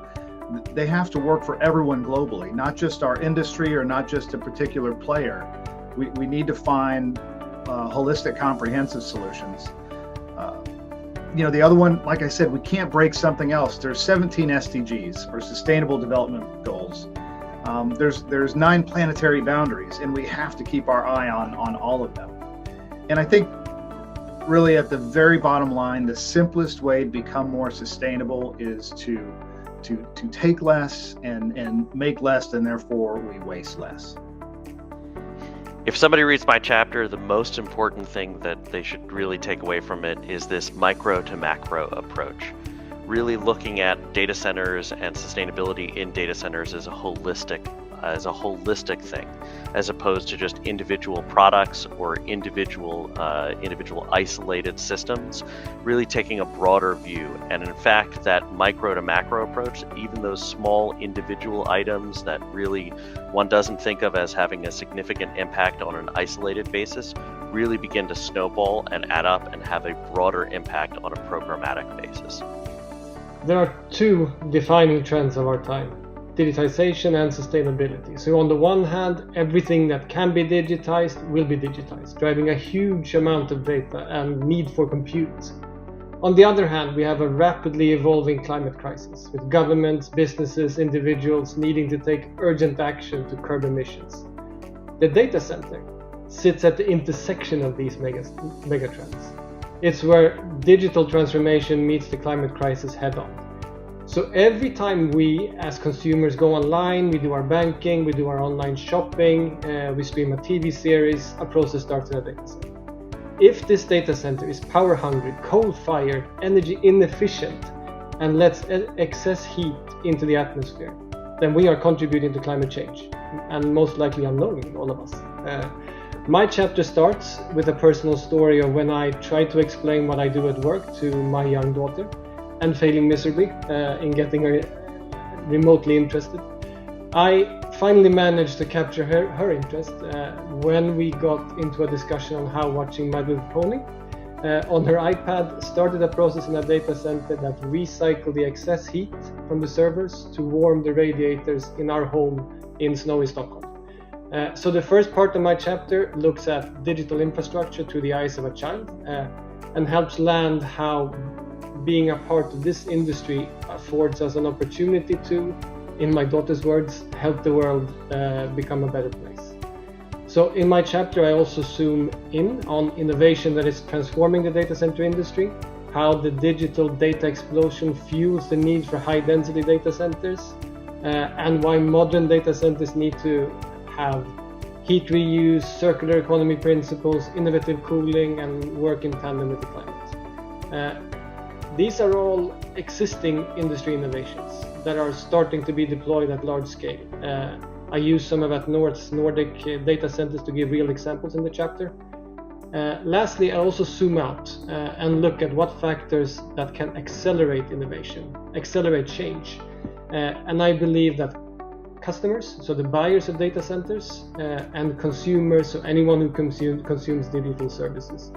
they have to work for everyone globally, not just our industry or not just a particular player. We need to find holistic, comprehensive solutions. The other one, like I said, we can't break something else. There's 17 SDGs, or Sustainable Development Goals. There's 9 planetary boundaries, and we have to keep our eye on all of them. And I think really at the very bottom line, the simplest way to become more sustainable is to take less and make less, and therefore we waste less. If somebody reads my chapter, the most important thing that they should really take away from it is this micro to macro approach. Really looking at data centers and sustainability in data centers as a holistic thing, as opposed to just individual products or individual isolated systems. Really taking a broader view, and in fact, that micro to macro approach, even those small individual items that really one doesn't think of as having a significant impact on an isolated basis, really begin to snowball and add up and have a broader impact on a programmatic basis. There are two defining trends of our time: digitization and sustainability. So on the one hand, everything that can be digitized will be digitized, driving a huge amount of data and need for compute. On the other hand, we have a rapidly evolving climate crisis, with governments, businesses, individuals needing to take urgent action to curb emissions. The data center sits at the intersection of these megatrends. It's where digital transformation meets the climate crisis head-on. So every time we as consumers go online, we do our banking, we do our online shopping, we stream a TV series, a process starts in a data center. If this data center is power hungry, coal-fired, energy inefficient, and lets excess heat into the atmosphere, then we are contributing to climate change, and most likely unknowingly, all of us. My chapter starts with a personal story of when I tried to explain what I do at work to my young daughter, and failing miserably in getting her remotely interested. I finally managed to capture her interest when we got into a discussion on how watching My Little Pony on her iPad started a process in a data center that recycled the excess heat from the servers to warm the radiators in our home in snowy Stockholm. So the first part of my chapter looks at digital infrastructure through the eyes of a child and helps land how being a part of this industry affords us an opportunity to, in my daughter's words, help the world become a better place. So in my chapter, I also zoom in on innovation that is transforming the data center industry, how the digital data explosion fuels the need for high density data centers, and why modern data centers need to have heat reuse, circular economy principles, innovative cooling, and work in tandem with the climate. These are all existing industry innovations that are starting to be deployed at large scale. I use some of Atnorth's Nordic data centers to give real examples in the chapter. Lastly, I also zoom out and look at what factors that can accelerate innovation, accelerate change. And I believe that customers, so the buyers of data centers, and consumers, so anyone who consumes digital services,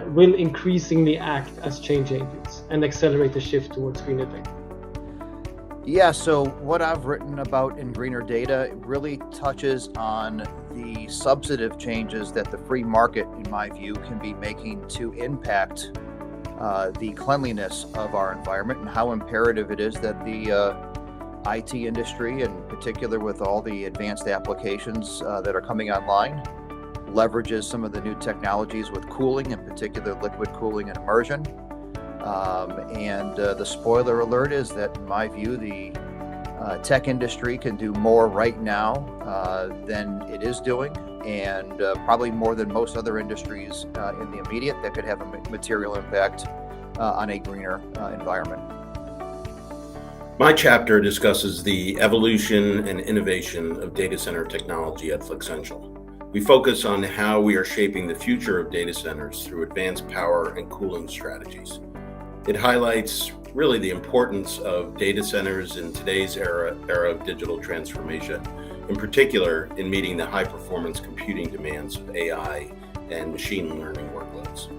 will increasingly act as change agents and accelerate the shift towards greener data. Yeah, so what I've written about in Greener Data really touches on the substantive changes that the free market, in my view, can be making to impact the cleanliness of our environment, and how imperative it is that the IT industry, in particular with all the advanced applications that are coming online, leverages some of the new technologies with cooling, in particular liquid cooling and immersion. The spoiler alert is that, in my view, the tech industry can do more right now than it is doing, and probably more than most other industries in the immediate that could have a material impact on a greener environment. My chapter discusses the evolution and innovation of data center technology at Flexential. We focus on how we are shaping the future of data centers through advanced power and cooling strategies. It highlights really the importance of data centers in today's era of digital transformation, in particular in meeting the high-performance computing demands of AI and machine learning workloads.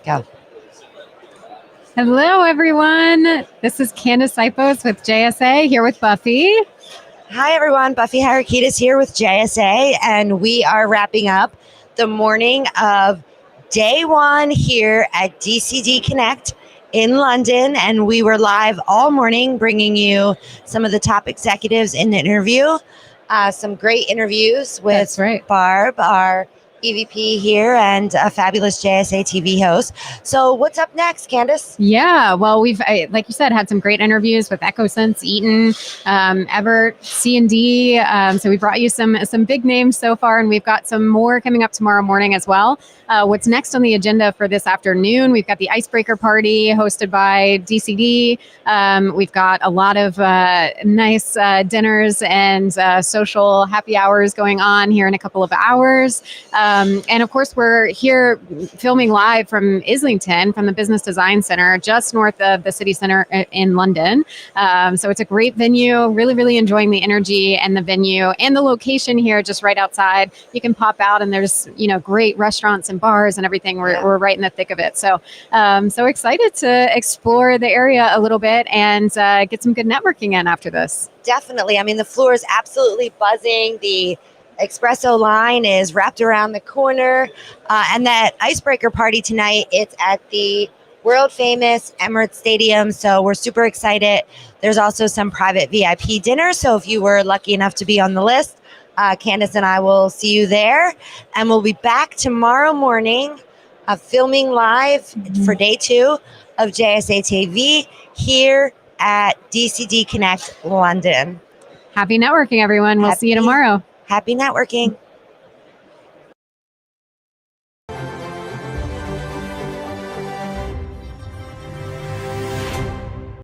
Go. Hello, everyone. This is Candace Sipos with JSA here with Buffy. Hi, everyone. Buffy Harakitis here with JSA, and we are wrapping up the morning of day one here at DCD Connect in London, and we were live all morning bringing you some of the top executives in the interview. Some great interviews with Barb, our EVP here, and a fabulous JSA TV host. So what's up next, Candace? Yeah, well, we've, like you said, had some great interviews with EchoSense, Eaton, Everett, C&D. So we brought you some big names so far, and we've got some more coming up tomorrow morning as well. What's next on the agenda for this afternoon? We've got the Icebreaker Party hosted by DCD. We've got a lot of nice dinners and social happy hours going on here in a couple of hours. And of course, we're here filming live from Islington, from the Business Design Center, just north of the city center in London. So it's a great venue, really, really enjoying the energy and the venue and the location here just right outside. You can pop out and there's, great restaurants and bars and everything. We're right in the thick of it. So, so excited to explore the area a little bit and get some good networking in after this. Definitely. I mean, the floor is absolutely buzzing. The espresso line is wrapped around the corner. And that Icebreaker Party tonight, it's at the world famous Emirates Stadium. So we're super excited. There's also some private VIP dinner. So if you were lucky enough to be on the list, Candace and I will see you there. And we'll be back tomorrow morning filming live for day 2 of JSA TV here at DCD Connect London. Happy networking, everyone. We'll see you tomorrow. Happy networking.